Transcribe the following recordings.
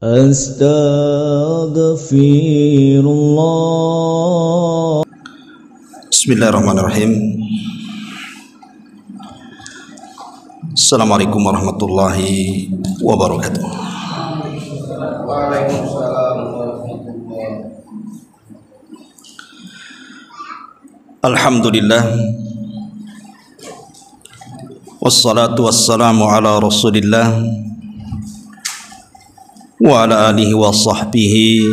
Astaghfirullah. Bismillahirrahmanirrahim. Assalamualaikum warahmatullahi wabarakatuh. Waalaikumsalam warahmatullahi. Alhamdulillah. Wassalatu wassalamu ala Rasulillah wa ala alihi wa sahbihi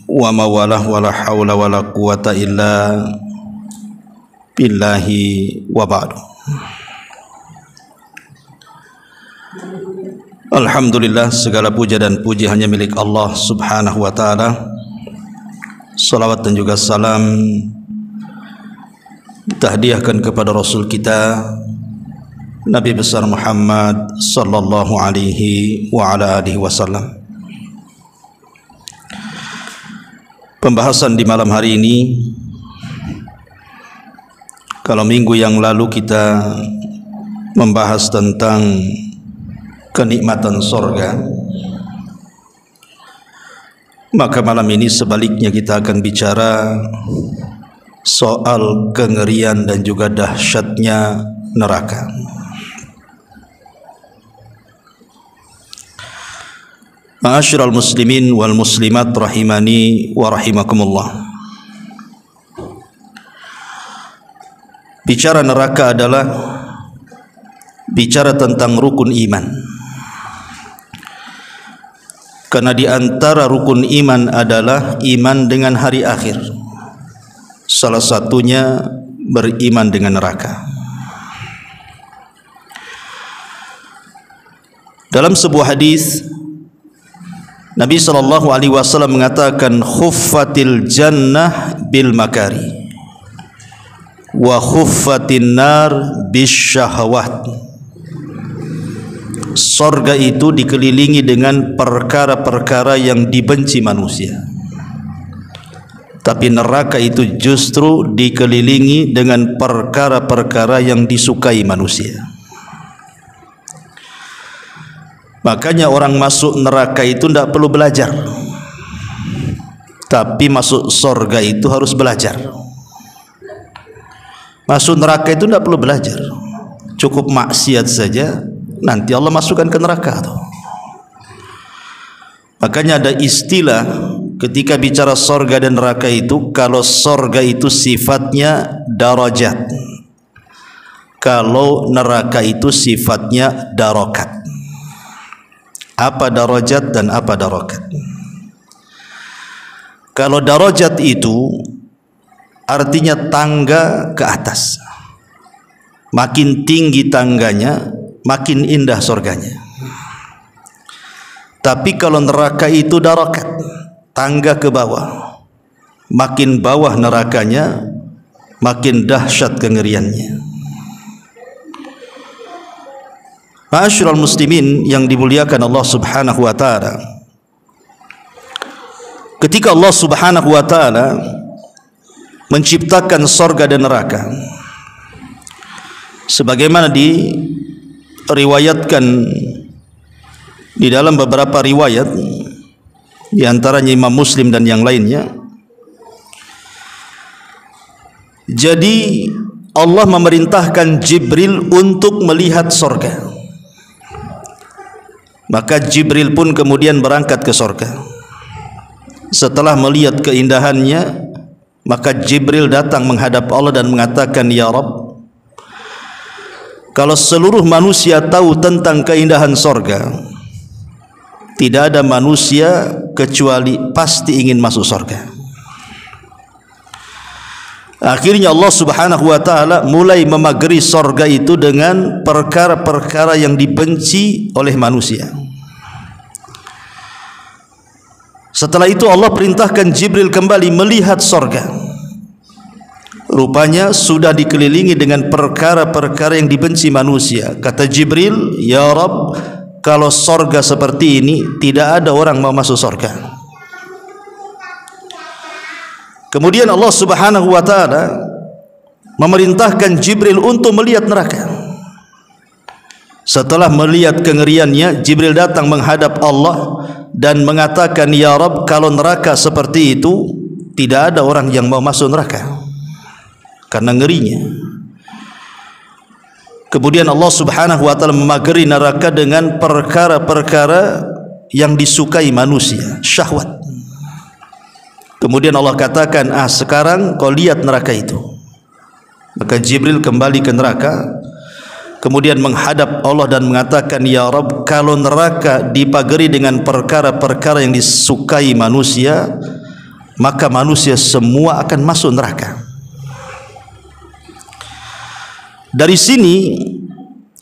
wa mawalah wa la hawla wa la quwata illa billahi wa ba'du. Alhamdulillah, segala puja dan puji hanya milik Allah subhanahu wa ta'ala. Salawat dan juga salam kita hadiahkan kepada Rasul kita Nabi besar Muhammad sallallahu alaihi wa ala alihi wasallam. Pembahasan di malam hari ini, kalau minggu yang lalu kita membahas tentang kenikmatan sorga, maka malam ini sebaliknya kita akan bicara soal kengerian dan juga dahsyatnya neraka. Ma'asyiral muslimin wal muslimat rahimani wa rahimakumullah. Bicara neraka adalah bicara tentang rukun iman. Karena di antara rukun iman adalah iman dengan hari akhir. Salah satunya beriman dengan neraka. Dalam sebuah hadis Nabi sallallahu alaihi wasallam mengatakan, khuffatil jannah bil makari wa khuffatin nar bis syahwat. Surga itu dikelilingi dengan perkara-perkara yang dibenci manusia, tapi neraka itu justru dikelilingi dengan perkara-perkara yang disukai manusia. Makanya orang masuk neraka itu tidak perlu belajar, tapi masuk surga itu harus belajar. Masuk neraka itu tidak perlu belajar, cukup maksiat saja, nanti Allah masukkan ke neraka tuh. Makanya ada istilah ketika bicara surga dan neraka itu, kalau surga itu sifatnya darajat, kalau neraka itu sifatnya darokat. Apa darajat dan apa darokat? Kalau darajat itu artinya tangga ke atas, makin tinggi tangganya makin indah surganya. Tapi kalau neraka itu darokat, tangga ke bawah, makin bawah nerakanya makin dahsyat kengeriannya. Ma'asyiral muslimin yang dimuliakan Allah subhanahu wa ta'ala, ketika Allah subhanahu wa ta'ala menciptakan surga dan neraka, sebagaimana diriwayatkan di dalam beberapa riwayat, di antaranya Imam Muslim dan yang lainnya, jadi Allah memerintahkan Jibril untuk melihat surga. Maka Jibril pun kemudian berangkat ke surga. Setelah melihat keindahannya, maka Jibril datang menghadap Allah dan mengatakan, "Ya Rabb, kalau seluruh manusia tahu tentang keindahan surga, tidak ada manusia kecuali pasti ingin masuk surga." Akhirnya Allah subhanahu wa ta'ala mulai memagari surga itu dengan perkara-perkara yang dibenci oleh manusia. Setelah itu Allah perintahkan Jibril kembali melihat surga. Rupanya sudah dikelilingi dengan perkara-perkara yang dibenci manusia. Kata Jibril, "Ya Rabb, kalau surga seperti ini tidak ada orang mau masuk surga." Kemudian Allah subhanahu wa ta'ala memerintahkan Jibril untuk melihat neraka. Setelah melihat kengeriannya, Jibril datang menghadap Allah dan mengatakan, ya Rabb, kalau neraka seperti itu tidak ada orang yang mau masuk neraka karena ngerinya. Kemudian Allah Subhanahu wa taala memagari neraka dengan perkara-perkara yang disukai manusia, syahwat. Kemudian Allah katakan, sekarang kau lihat neraka itu. Maka Jibril kembali ke neraka, kemudian menghadap Allah dan mengatakan, ya Rabb, kalau neraka dipagari dengan perkara-perkara yang disukai manusia, maka manusia semua akan masuk neraka. Dari sini,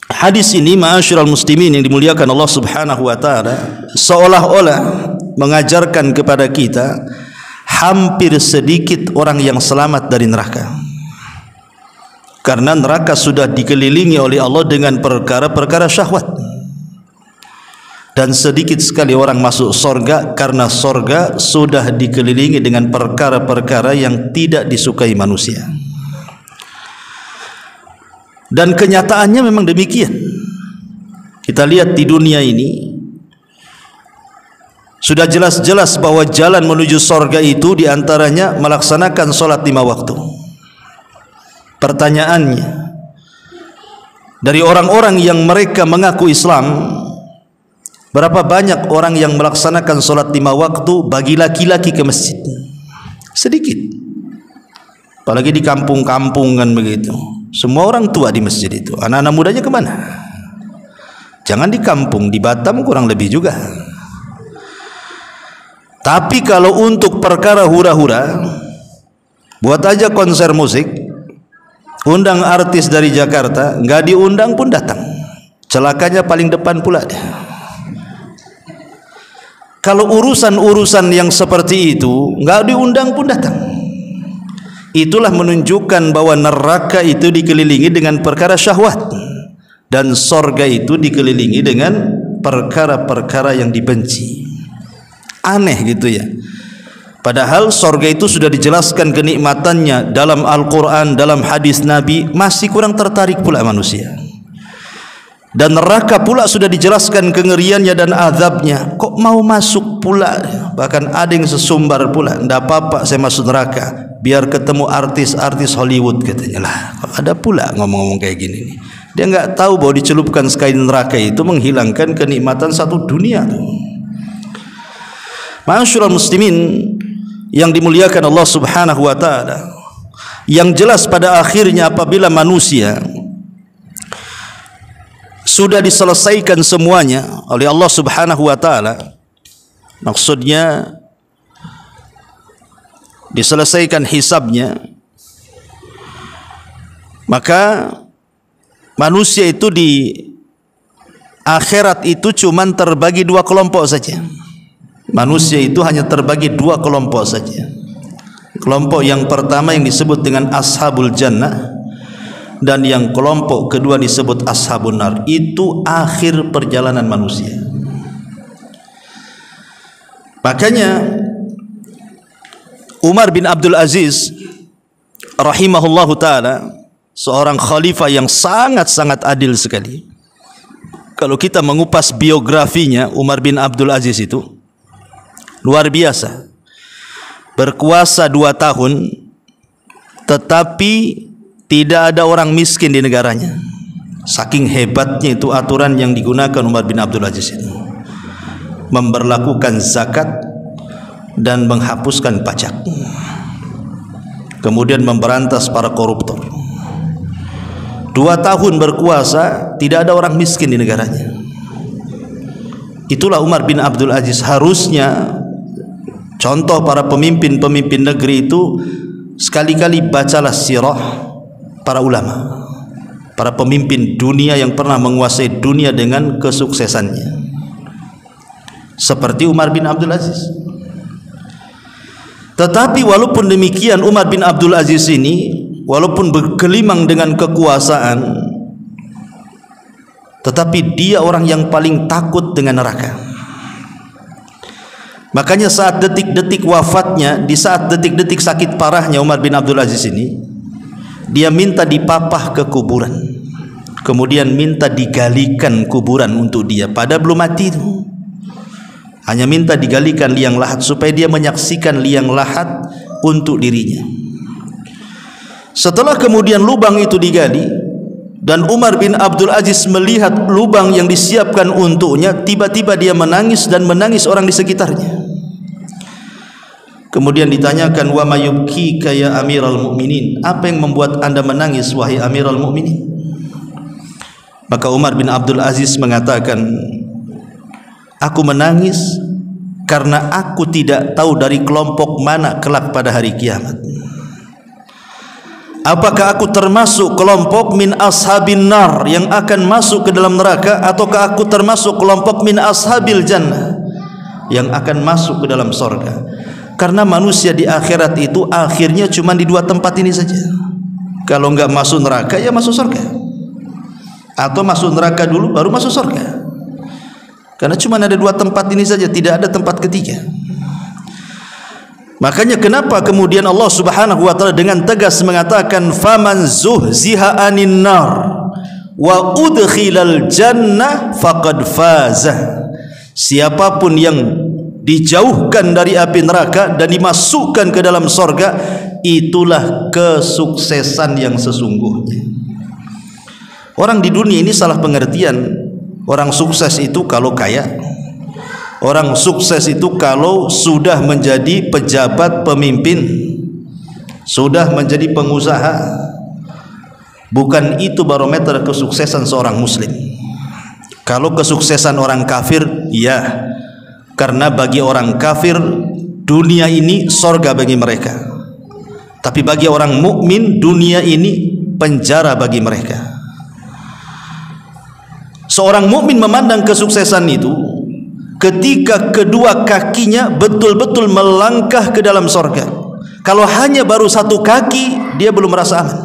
hadis ini, ma'asyiral muslimin yang dimuliakan Allah Subhanahu wa taala, seolah-olah mengajarkan kepada kita hampir sedikit orang yang selamat dari neraka, karena neraka sudah dikelilingi oleh Allah dengan perkara-perkara syahwat, dan sedikit sekali orang masuk sorga karena sorga sudah dikelilingi dengan perkara-perkara yang tidak disukai manusia. Dan kenyataannya memang demikian. Kita lihat di dunia ini sudah jelas-jelas bahwa jalan menuju sorga itu diantaranya melaksanakan sholat 5 waktu. Pertanyaannya, dari orang-orang yang mereka mengaku Islam, berapa banyak orang yang melaksanakan sholat 5 waktu bagi laki-laki ke masjid? Sedikit. Apalagi di kampung-kampung kan begitu. Semua orang tua di masjid itu. Anak-anak mudanya kemana? Jangan di kampung, di Batam kurang lebih juga. Tapi kalau untuk perkara hura-hura, buat aja konser musik, undang artis dari Jakarta, nggak diundang pun datang. Celakanya paling depan pula dia. Kalau urusan-urusan yang seperti itu nggak diundang pun datang. Itulah menunjukkan bahwa neraka itu dikelilingi dengan perkara syahwat, dan sorga itu dikelilingi dengan perkara-perkara yang dibenci. Aneh gitu ya. Padahal sorga itu sudah dijelaskan kenikmatannya dalam Al-Quran, dalam hadis Nabi, masih kurang tertarik pula manusia. Dan neraka pula sudah dijelaskan kengeriannya dan azabnya, kok mau masuk pula? Bahkan ada yang sesumbar pula, ndak apa-apa saya masuk neraka biar ketemu artis-artis Hollywood katanya. Lah, kok ada pula ngomong-ngomong kayak gini nih. Dia nggak tahu bahwa dicelupkan sekali neraka itu menghilangkan kenikmatan satu dunia tuh. Ma'asyiral muslimin yang dimuliakan Allah Subhanahu wa taala, yang jelas pada akhirnya apabila manusia sudah diselesaikan semuanya oleh Allah Subhanahu wa taala, maksudnya diselesaikan hisabnya, maka manusia itu di akhirat itu cuman terbagi 2 kelompok saja. Manusia itu hanya terbagi 2 kelompok saja. Kelompok yang pertama yang disebut dengan ashabul jannah, dan yang kelompok kedua disebut ashabun nar. Itu akhir perjalanan manusia. Makanya Umar bin Abdul Aziz rahimahullahu taala, seorang khalifah yang sangat-sangat adil sekali. Kalau kita mengupas biografinya Umar bin Abdul Aziz itu luar biasa. Berkuasa 2 tahun, tetapi tidak ada orang miskin di negaranya. Saking hebatnya itu aturan yang digunakan Umar bin Abdul Aziz itu. Memberlakukan zakat dan menghapuskan pajak. Kemudian memberantas para koruptor. 2 tahun berkuasa, tidak ada orang miskin di negaranya. Itulah Umar bin Abdul Aziz. Harusnya contoh para pemimpin-pemimpin negeri itu, sekali-kali bacalah sirah para ulama, para pemimpin dunia yang pernah menguasai dunia dengan kesuksesannya, seperti Umar bin Abdul Aziz. Tetapi walaupun demikian, Umar bin Abdul Aziz ini walaupun bergelimang dengan kekuasaan, tetapi dia orang yang paling takut dengan neraka. Makanya saat detik-detik wafatnya, di saat detik-detik sakit parahnya Umar bin Abdul Aziz ini, dia minta dipapah ke kuburan, kemudian minta digalikan kuburan untuk dia, padahal belum mati itu. hanya minta digalikan liang lahat supaya dia menyaksikan liang lahat untuk dirinya. Setelah kemudian lubang itu digali dan Umar bin Abdul Aziz melihat lubang yang disiapkan untuknya, tiba-tiba dia menangis dan menangis orang di sekitarnya. Kemudian ditanyakan, wa mayubkika ya Amiral Mukminin, apa yang membuat anda menangis wahai Amiral Mukminin? Maka Umar bin Abdul Aziz mengatakan, aku menangis karena aku tidak tahu dari kelompok mana kelak pada hari kiamat. Apakah aku termasuk kelompok min ashabin nar yang akan masuk ke dalam neraka, ataukah aku termasuk kelompok min ashabil jannah yang akan masuk ke dalam sorga? Karena manusia di akhirat itu akhirnya cuma di dua tempat ini saja. Kalau enggak masuk neraka ya masuk sorga, atau masuk neraka dulu baru masuk sorga. Karena cuma ada dua tempat ini saja, tidak ada tempat ketiga. Makanya kenapa kemudian Allah Subhanahu wa taala dengan tegas mengatakan, faman zuhziha anin nar wa udkhilal jannah faqad faza. Siapapun yang dijauhkan dari api neraka dan dimasukkan ke dalam sorga, itulah kesuksesan yang sesungguhnya. Orang di dunia ini salah pengertian. Orang sukses itu kalau kaya, orang sukses itu kalau sudah menjadi pejabat pemimpin, sudah menjadi pengusaha. Bukan itu barometer kesuksesan seorang muslim. Kalau kesuksesan orang kafir, ya, karena bagi orang kafir dunia ini sorga bagi mereka, tapi bagi orang mukmin dunia ini penjara bagi mereka. Seorang mukmin memandang kesuksesan itu ketika kedua kakinya betul-betul melangkah ke dalam sorga. Kalau hanya baru satu kaki, dia belum merasa aman.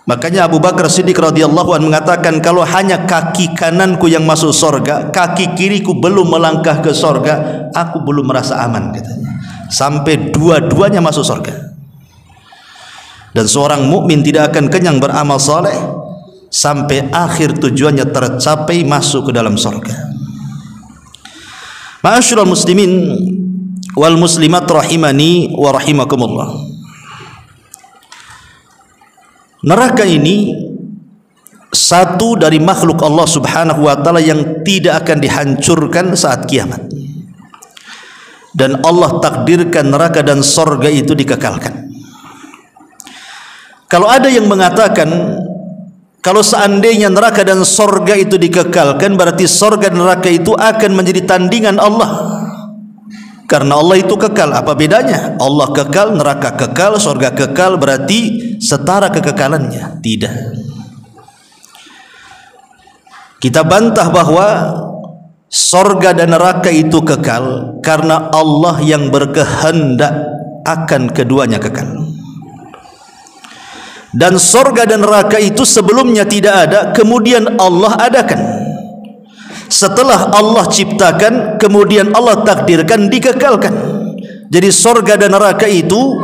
Makanya Abu Bakar Siddiq radhiyallahu anhu mengatakan, kalau hanya kaki kananku yang masuk sorga, kaki kiriku belum melangkah ke sorga, aku belum merasa aman, katanya. Sampai dua-duanya masuk sorga. Dan seorang mukmin tidak akan kenyang beramal saleh sampai akhir tujuannya tercapai, masuk ke dalam sorga. Ma'asyiral muslimin wal muslimat rahimani wa rahimakumullah. Neraka ini satu dari makhluk Allah Subhanahu wa taala yang tidak akan dihancurkan saat kiamat. Dan Allah takdirkan neraka dan sorga itu dikekalkan. Kalau ada yang mengatakan kalau seandainya neraka dan sorga itu dikekalkan, berarti sorga dan neraka itu akan menjadi tandingan Allah. Karena Allah itu kekal, apa bedanya? Allah kekal, neraka kekal, sorga kekal, berarti setara kekekalannya? Tidak. Kita bantah bahwa sorga dan neraka itu kekal karena Allah yang berkehendak akan keduanya kekal. Dan sorga dan neraka itu sebelumnya tidak ada, kemudian Allah adakan. Setelah Allah ciptakan, kemudian Allah takdirkan, dikekalkan. Jadi sorga dan neraka itu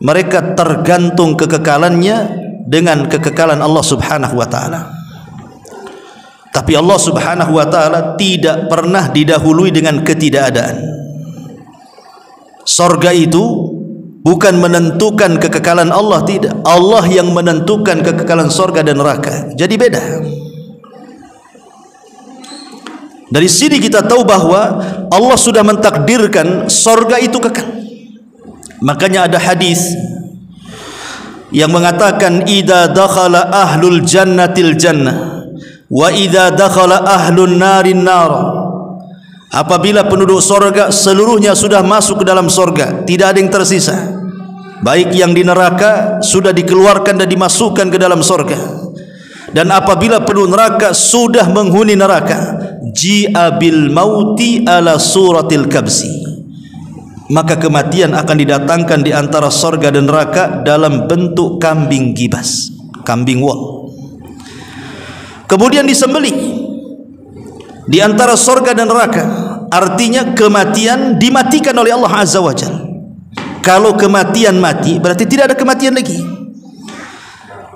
mereka tergantung kekekalannya dengan kekekalan Allah Subhanahu wa taala. Tapi Allah Subhanahu wa taala tidak pernah didahului dengan ketidakadaan. Sorga itu bukan menentukan kekekalan Allah, tidak. Allah yang menentukan kekekalan sorga dan neraka. Jadi beda. Dari sini kita tahu bahwa Allah sudah mentakdirkan sorga itu kekal. Makanya ada hadis yang mengatakan, idza dakhala ahlul jannatil jannah wa idza dakhala ahlun narin nar. Apabila penduduk sorga seluruhnya sudah masuk ke dalam sorga, tidak ada yang tersisa. Baik yang di neraka sudah dikeluarkan dan dimasukkan ke dalam sorga. Dan apabila penduduk neraka sudah menghuni neraka, ji'a bil mauti ala suratil kabsi, maka kematian akan didatangkan di antara sorga dan neraka dalam bentuk kambing gibas, kambing wol. Kemudian disembelih di antara sorga dan neraka. Artinya kematian dimatikan oleh Allah Azza wa Jalla. Kalau kematian mati, berarti tidak ada kematian lagi.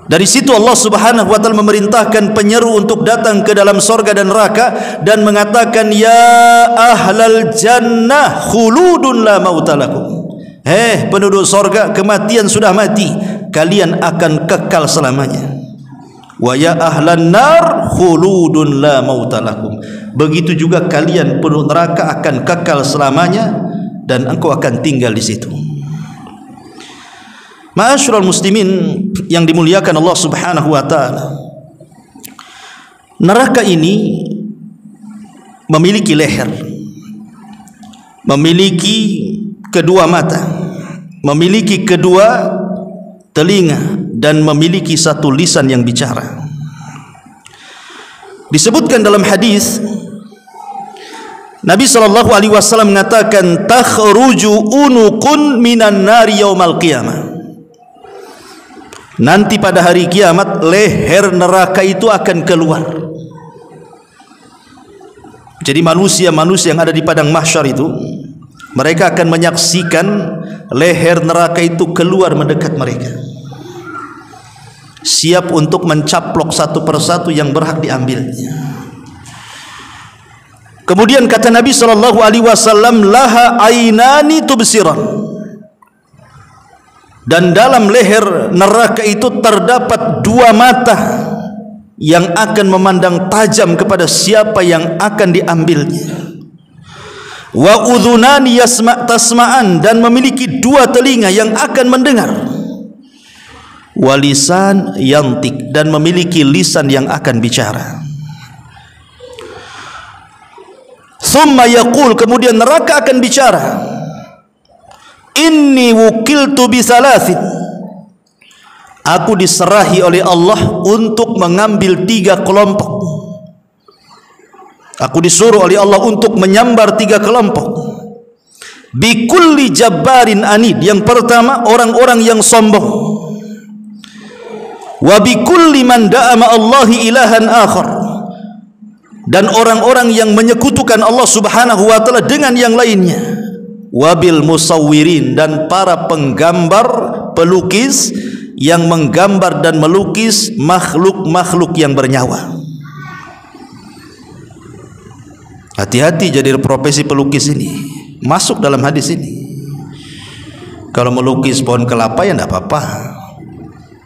Dari situ Allah Subhanahu wa taala memerintahkan penyeru untuk datang ke dalam surga dan neraka dan mengatakan, ya ahlal jannah khuludun la mautalakum. Penduduk surga, kematian sudah mati, kalian akan kekal selamanya. Wa ya ahlan nar khuludun la mautalakum. Begitu juga kalian penduduk neraka akan kekal selamanya dan engkau akan tinggal di situ. Ma'asyiral muslimin yang dimuliakan Allah Subhanahu wa taala, neraka ini memiliki leher, memiliki kedua mata, memiliki kedua telinga, dan memiliki satu lisan yang bicara. Disebutkan dalam hadis, Nabi SAW mengatakan, takhruju unuqun minan nari yaumal qiyamah. Nanti pada hari kiamat leher neraka itu akan keluar. Jadi manusia-manusia yang ada di padang mahsyar itu, mereka akan menyaksikan leher neraka itu keluar mendekat mereka, siap untuk mencaplok satu persatu yang berhak diambilnya. Kemudian kata Nabi SAW, laha ainani tubsiran. Dan dalam leher neraka itu terdapat dua mata yang akan memandang tajam kepada siapa yang akan diambilnya. Wa udhunani tasma'an, dan memiliki dua telinga yang akan mendengar. Wa lisan yantik, dan memiliki lisan yang akan bicara. Thumma yaqul, kemudian neraka akan bicara, inni wukiltu bisalathin, aku diserahi oleh Allah untuk mengambil 3 kelompok. Aku disuruh oleh Allah untuk menyambar 3 kelompok. Bikulli jabbarin anid, yang pertama orang-orang yang sombong. Wa bikulli man da'ama Allahi ilahan akhar, dan orang-orang yang menyekutukan Allah Subhanahu wa taala dengan yang lainnya. Wabil musawwirin, dan para penggambar, pelukis yang menggambar dan melukis makhluk-makhluk yang bernyawa. Hati-hati jadi profesi pelukis ini, masuk dalam hadis ini. Kalau melukis pohon kelapa ya tidak apa-apa,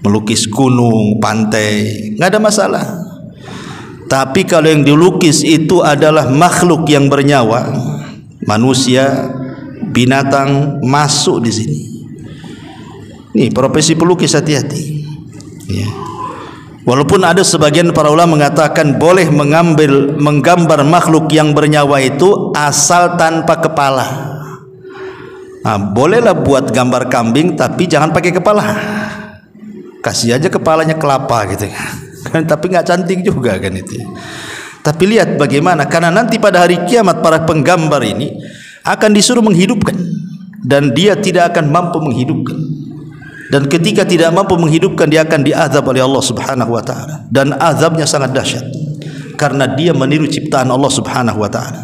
melukis gunung, pantai, nggak ada masalah. Tapi kalau yang dilukis itu adalah makhluk yang bernyawa, manusia, binatang, masuk di sini. Nih profesi pelukis, hati-hati. Ya. Walaupun ada sebagian para ulama mengatakan boleh menggambar makhluk yang bernyawa itu asal tanpa kepala. Nah, bolehlah buat gambar kambing, tapi jangan pakai kepala. Kasih aja kepalanya kelapa gitu kan. Tapi nggak cantik juga kan itu. Tapi lihat bagaimana, karena nanti pada hari kiamat para penggambar ini akan disuruh menghidupkan, dan dia tidak akan mampu menghidupkan. Dan ketika tidak mampu menghidupkan, dia akan diazab oleh Allah Subhanahu wa taala, dan azabnya sangat dahsyat karena dia meniru ciptaan Allah Subhanahu wa taala.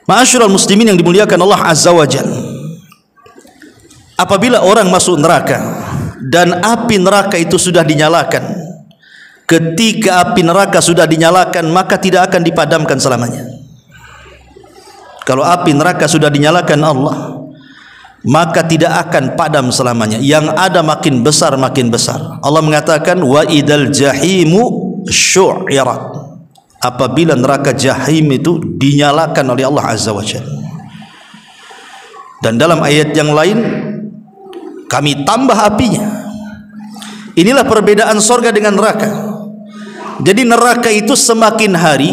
Ma'asyiral muslimin yang dimuliakan Allah Azza wa Jalla, apabila orang masuk neraka dan api neraka itu sudah dinyalakan, ketika api neraka sudah dinyalakan maka tidak akan dipadamkan selamanya. Kalau api neraka sudah dinyalakan Allah, maka tidak akan padam selamanya. Yang ada makin besar makin besar. Allah mengatakan, wa idal jahimu syu'irat, apabila neraka jahim itu dinyalakan oleh Allah Azza wa Jalla. Dan dalam ayat yang lain, kami tambah apinya. Inilah perbedaan surga dengan neraka. Jadi neraka itu semakin hari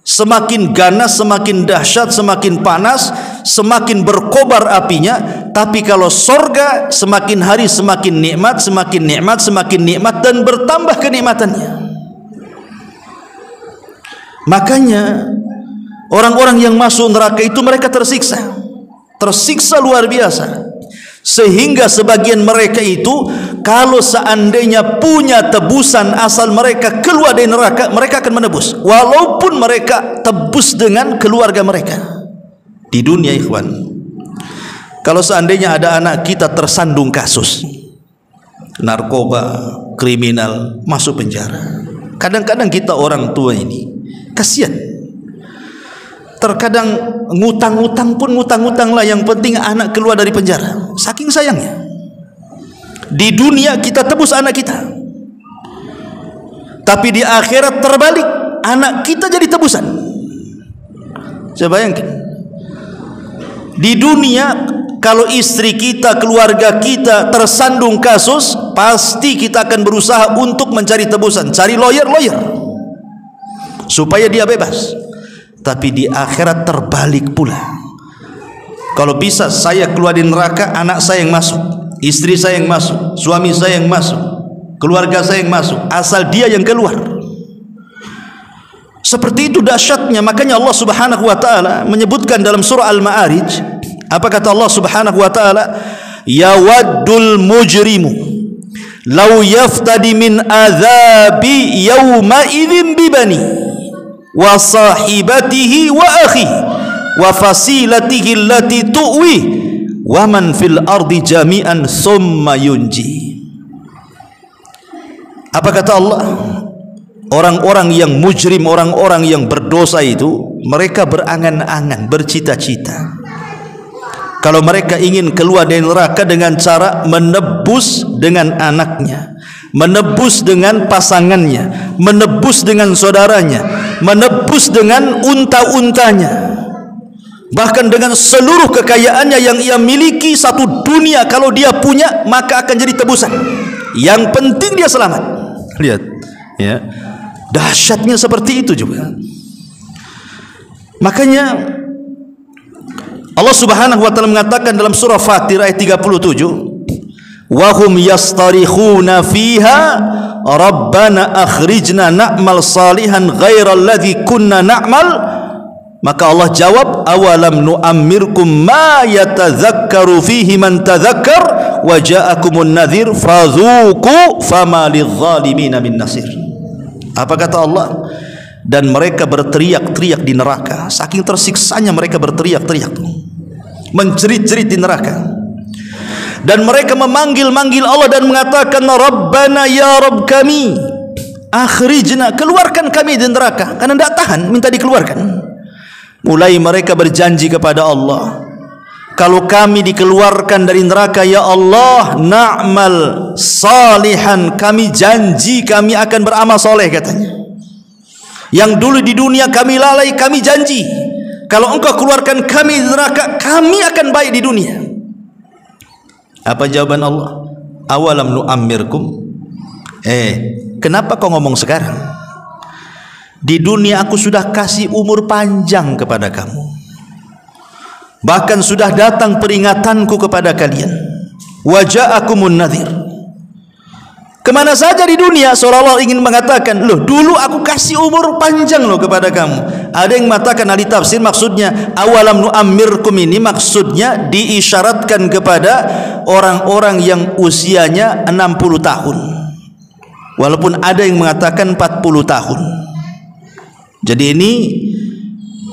semakin ganas, semakin dahsyat, semakin panas, semakin berkobar apinya. Tapi kalau surga semakin hari semakin nikmat, semakin nikmat, semakin nikmat, dan bertambah kenikmatannya. Makanya orang-orang yang masuk neraka itu mereka tersiksa luar biasa, sehingga sebagian mereka itu kalau seandainya punya tebusan asal mereka keluar dari neraka, mereka akan menebus, walaupun mereka tebus dengan keluarga mereka di dunia. Ikhwan, kalau seandainya ada anak kita tersandung kasus, narkoba, kriminal, masuk penjara. Kadang-kadang kita orang tua ini kasihan. Terkadang ngutang-ngutang pun ngutang-ngutang lah, yang penting anak keluar dari penjara. Saking sayangnya. Di dunia kita tebus anak kita, tapi di akhirat terbalik, anak kita jadi tebusan. Saya bayangkan, di dunia kalau istri kita, keluarga kita tersandung kasus, pasti kita akan berusaha untuk mencari tebusan, cari lawyer supaya dia bebas. Tapi di akhirat terbalik pula. Kalau bisa saya keluar di neraka, anak saya yang masuk, istri saya yang masuk, suami saya yang masuk, keluarga saya yang masuk, asal dia yang keluar. Seperti itu dahsyatnya. Makanya Allah Subhanahu wa taala menyebutkan dalam surah Al-Ma'arij, apa kata Allah Subhanahu wa taala? Yawaddul mujrimu law yaftadi min adzabi yawma idzin bibani wa sahibatihi wa akhi wa fasilatihi allati tu'wi wa man fil ardi jami'an thumma yunji. Apa kata Allah? Orang-orang yang mujrim, orang-orang yang berdosa itu, mereka berangan-angan, bercita-cita kalau mereka ingin keluar dari neraka dengan cara menebus dengan anaknya, menebus dengan pasangannya, menebus dengan saudaranya, menebus dengan unta-untanya, bahkan dengan seluruh kekayaannya yang ia miliki. Satu dunia kalau dia punya, maka akan jadi tebusan. Yang penting dia selamat. Lihat, ya, dahsyatnya seperti itu juga. Makanya Allah Subhanahu wa taala mengatakan dalam surah Fatir ayat 37, wa hum yastarikhuna fiha rabbana akhrijna na'mal salihan ghairal ladzi kunna na'mal. Maka Allah jawab, awalam nu'ammirkum ma yatadzakkaru fihi man tadzakkar wa ja'akumun nadhir fadzuqu fama lidh-dhalimin min nasir. Apa kata Allah? Dan mereka berteriak-teriak di neraka, saking tersiksanya mereka berteriak-teriak, menjerit-jerit di neraka. Dan mereka memanggil-manggil Allah dan mengatakan, Rabbana ya Rabb kami, akhrijna, keluarkan kami dari neraka, karena tidak tahan, minta dikeluarkan. Mulai mereka berjanji kepada Allah, kalau kami dikeluarkan dari neraka, ya Allah, na'mal salihan, kami janji kami akan beramal soleh, katanya. Yang dulu di dunia kami lalai, kami janji kalau engkau keluarkan kami dari neraka, kami akan baik di dunia. Apa jawaban Allah? Awalam nu'ammirkum, kenapa kau ngomong sekarang? Di dunia aku sudah kasih umur panjang kepada kamu, bahkan sudah datang peringatanku kepada kalian. Wa ja'akumun nadhir. Kemana saja di dunia seolah-olah ingin mengatakan, loh dulu aku kasih umur panjang loh kepada kamu. Ada yang mengatakan, ahli tafsir, maksudnya awalam nu'ammirkum ini maksudnya diisyaratkan kepada orang-orang yang usianya 60 tahun, walaupun ada yang mengatakan 40 tahun. Jadi ini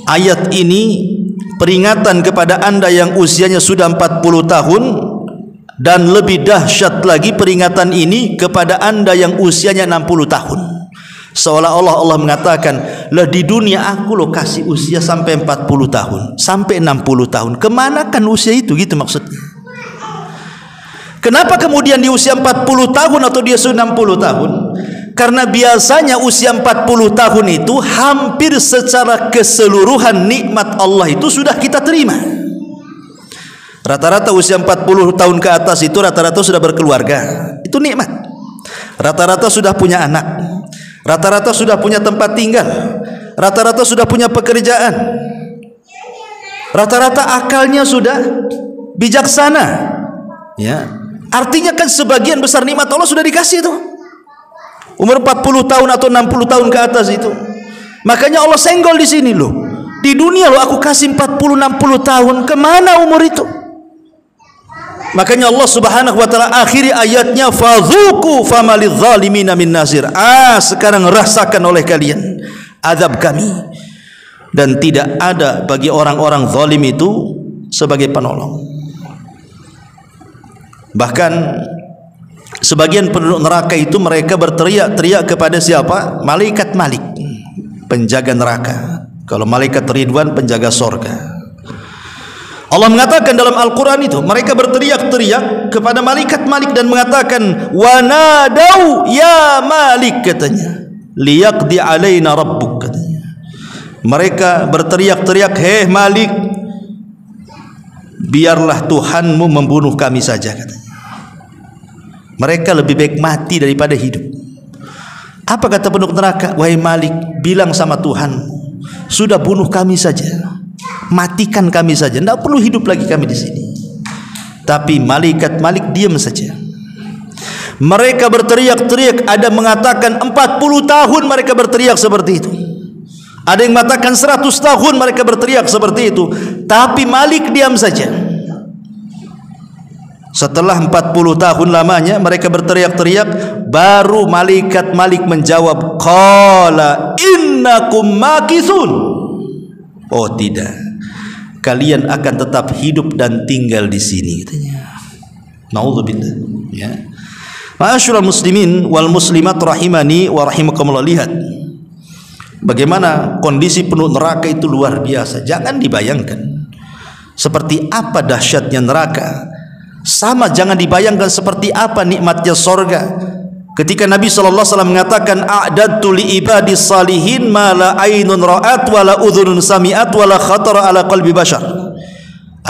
ayat ini peringatan kepada anda yang usianya sudah 40 tahun, dan lebih dahsyat lagi peringatan ini kepada anda yang usianya 60 tahun. Seolah-olah Allah mengatakan, lah di dunia aku lo kasih usia sampai 40 tahun, sampai 60 tahun. Kemana kan usia itu, gitu maksudnya. Kenapa kemudian di usia 40 tahun atau dia sudah 60 tahun? Karena biasanya usia 40 tahun itu hampir secara keseluruhan nikmat Allah itu sudah kita terima. Rata-rata usia 40 tahun ke atas itu rata-rata sudah berkeluarga, itu nikmat. Rata-rata sudah punya anak, rata-rata sudah punya tempat tinggal, rata-rata sudah punya pekerjaan, rata-rata akalnya sudah bijaksana, ya. Artinya kan sebagian besar nikmat Allah sudah dikasih itu. Umur 40 tahun atau 60 tahun ke atas itu. Makanya Allah senggol di sini loh. Di dunia loh aku kasih 40 60 tahun, kemana umur itu? Makanya Allah Subhanahu wa taala akhiri ayatnya, fadzuqu famalidz zalimin min nasir. Sekarang rasakan oleh kalian azab kami, dan tidak ada bagi orang-orang zalim itu sebagai penolong. Bahkan sebagian penduduk neraka itu mereka berteriak-teriak kepada siapa? Malaikat Malik, penjaga neraka. Kalau malaikat Ridwan, penjaga sorga. Allah mengatakan dalam Al-Quran itu, mereka berteriak-teriak kepada malaikat Malik dan mengatakan, wanadau ya Malik, katanya, liyaqdi alaina rabbuk, katanya. Mereka berteriak-teriak, hei Malik, biarlah Tuhanmu membunuh kami saja, katanya. Mereka lebih baik mati daripada hidup. Apa kata penduduk neraka? Wahai Malik, bilang sama Tuhan, sudah bunuh kami saja, matikan kami saja, tidak perlu hidup lagi kami di sini. Tapi malaikat Malik diam saja. Mereka berteriak-teriak, ada mengatakan 40 tahun mereka berteriak seperti itu. Ada yang mengatakan 100 tahun mereka berteriak seperti itu. Tapi Malik diam saja. Setelah 40 tahun lamanya mereka berteriak-teriak, baru malaikat Malik menjawab, qala innakum makithun. Oh tidak, kalian akan tetap hidup dan tinggal di sini, katanya. Naudzubillah, ya. Ma'asyiral muslimin wal muslimat rahimani wa rahimakumullah, lihat bagaimana kondisi penuh neraka itu luar biasa. Jangan dibayangkan seperti apa dahsyatnya neraka. Sama jangan dibayangkan seperti apa nikmatnya sorga. Ketika Nabi SAW mengatakan, a'dadtu li ibadis salihin ma la ainun ra'at wa la udhunun sami'at wa la khatara ala qalbi bashar.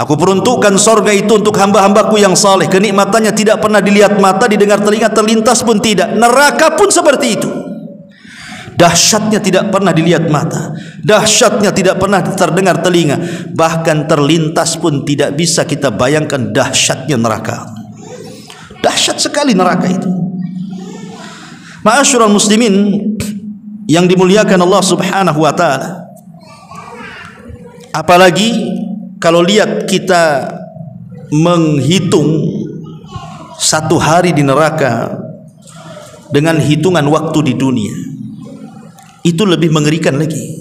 Aku peruntukkan sorga itu untuk hamba-hambaku yang saleh. Kenikmatannya tidak pernah dilihat mata, didengar telinga, terlintas pun tidak. Neraka pun seperti itu. Dahsyatnya tidak pernah dilihat mata, dahsyatnya tidak pernah terdengar telinga, bahkan terlintas pun tidak bisa kita bayangkan dahsyatnya neraka. Dahsyat sekali neraka itu. Ma'asyiral muslimin yang dimuliakan Allah Subhanahu wa taala. Apalagi kalau lihat kita menghitung satu hari di neraka dengan hitungan waktu di dunia, itu lebih mengerikan lagi.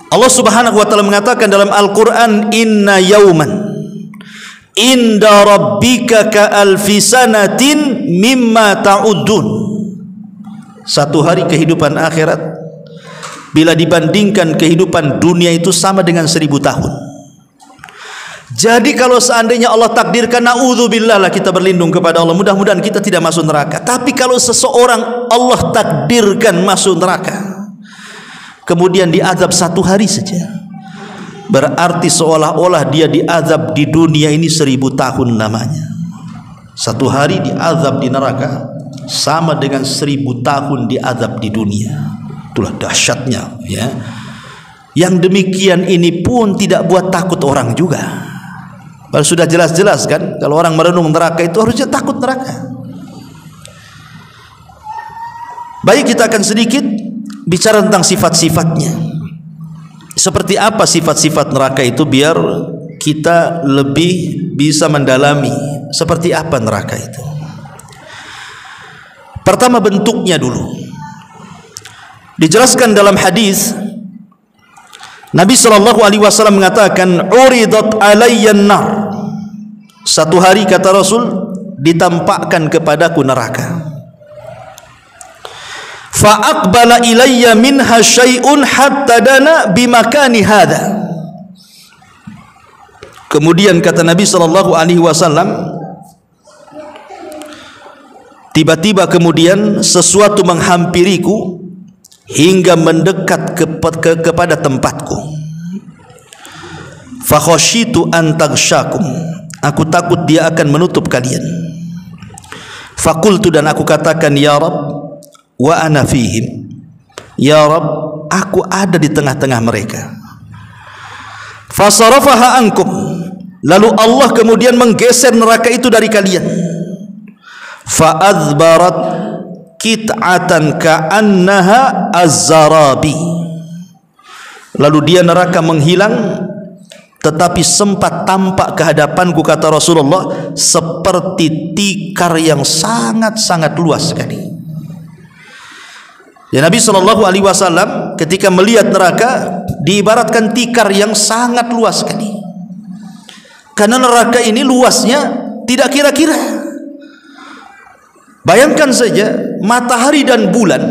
Allah Subhanahu wa taala mengatakan dalam Al-Qur'an, inna yauman inda rabbika ka alfi sanatin mimma ta'uddun. Satu hari kehidupan akhirat bila dibandingkan kehidupan dunia itu sama dengan 1000 tahun. Jadi kalau seandainya Allah takdirkan, na'udzubillah lah, kita berlindung kepada Allah, mudah-mudahan kita tidak masuk neraka. Tapi kalau seseorang Allah takdirkan masuk neraka, kemudian diazab satu hari saja, berarti seolah-olah dia diazab di dunia ini 1000 tahun lamanya. Satu hari diazab di neraka sama dengan 1000 tahun diazab di dunia. Itulah dahsyatnya, ya. Yang demikian ini pun tidak buat takut orang juga. Kalau sudah jelas-jelas kan, kalau orang merenung neraka itu harusnya takut neraka. Baik, kita akan sedikit bicara tentang sifat-sifatnya. Seperti apa sifat-sifat neraka itu, biar kita lebih bisa mendalami seperti apa neraka itu. Pertama, bentuknya dulu. Dijelaskan dalam hadis, Nabi SAW mengatakan, uridat alayyan nar. Satu hari, kata Rasul, ditampakkan kepadaku neraka. Fa aqbala ilayya minha syai'un hatta dana bimakani hadha. Kemudian kata Nabi SAW, tiba-tiba kemudian sesuatu menghampiriku hingga mendekat kepada tempatku. Fa khasyitu an taghsyakum. Aku takut dia akan menutup kalian. Fakultu, dan aku katakan, ya Rabb, wa ana fihim. Ya Rabb, aku ada di tengah-tengah mereka. Fasarafaha ankum. Lalu Allah kemudian menggeser neraka itu dari kalian. Fa'adbarat kit'atan ka'annaha az-zarabi. Lalu dia neraka menghilang, tetapi sempat tampak kehadapanku, kata Rasulullah, seperti tikar yang sangat-sangat luas sekali. Ya, Nabi SAW ketika melihat neraka diibaratkan tikar yang sangat luas sekali. Karena neraka ini luasnya tidak kira-kira. Bayangkan saja matahari dan bulan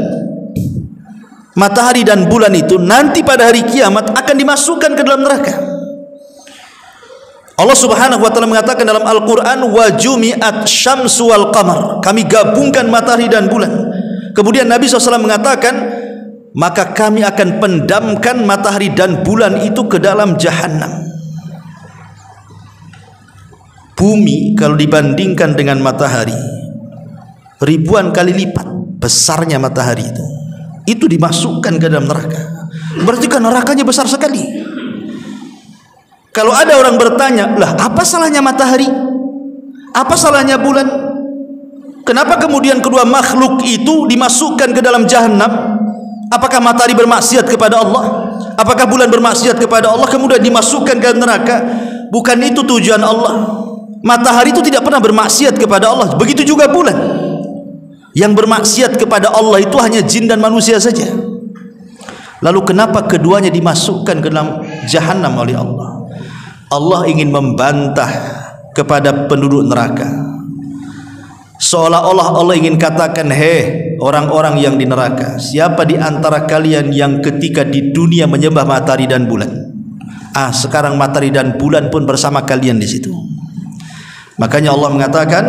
itu nanti pada hari kiamat akan dimasukkan ke dalam neraka. Allah Subhanahu wa taala mengatakan dalam Al-Qur'an, wa jumi'at syamsu wal qamar, kami gabungkan matahari dan bulan. Kemudian Nabi SAW mengatakan, maka kami akan pendamkan matahari dan bulan itu ke dalam jahanam. Bumi kalau dibandingkan dengan matahari ribuan kali lipat besarnya matahari itu dimasukkan ke dalam neraka. Berarti kan nerakanya besar sekali. Kalau ada orang bertanya, lah apa salahnya matahari? Apa salahnya bulan? Kenapa kemudian kedua makhluk itu dimasukkan ke dalam jahanam? Apakah matahari bermaksiat kepada Allah? Apakah bulan bermaksiat kepada Allah kemudian dimasukkan ke neraka? Bukan itu tujuan Allah. Matahari itu tidak pernah bermaksiat kepada Allah. Begitu juga bulan. Yang bermaksiat kepada Allah itu hanya jin dan manusia saja. Lalu kenapa keduanya dimasukkan ke dalam jahanam oleh Allah? Allah ingin membantah kepada penduduk neraka. Seolah-olah Allah ingin katakan, hei orang-orang yang di neraka, siapa di antara kalian yang ketika di dunia menyembah matahari dan bulan, sekarang matahari dan bulan pun bersama kalian di situ. Makanya Allah mengatakan,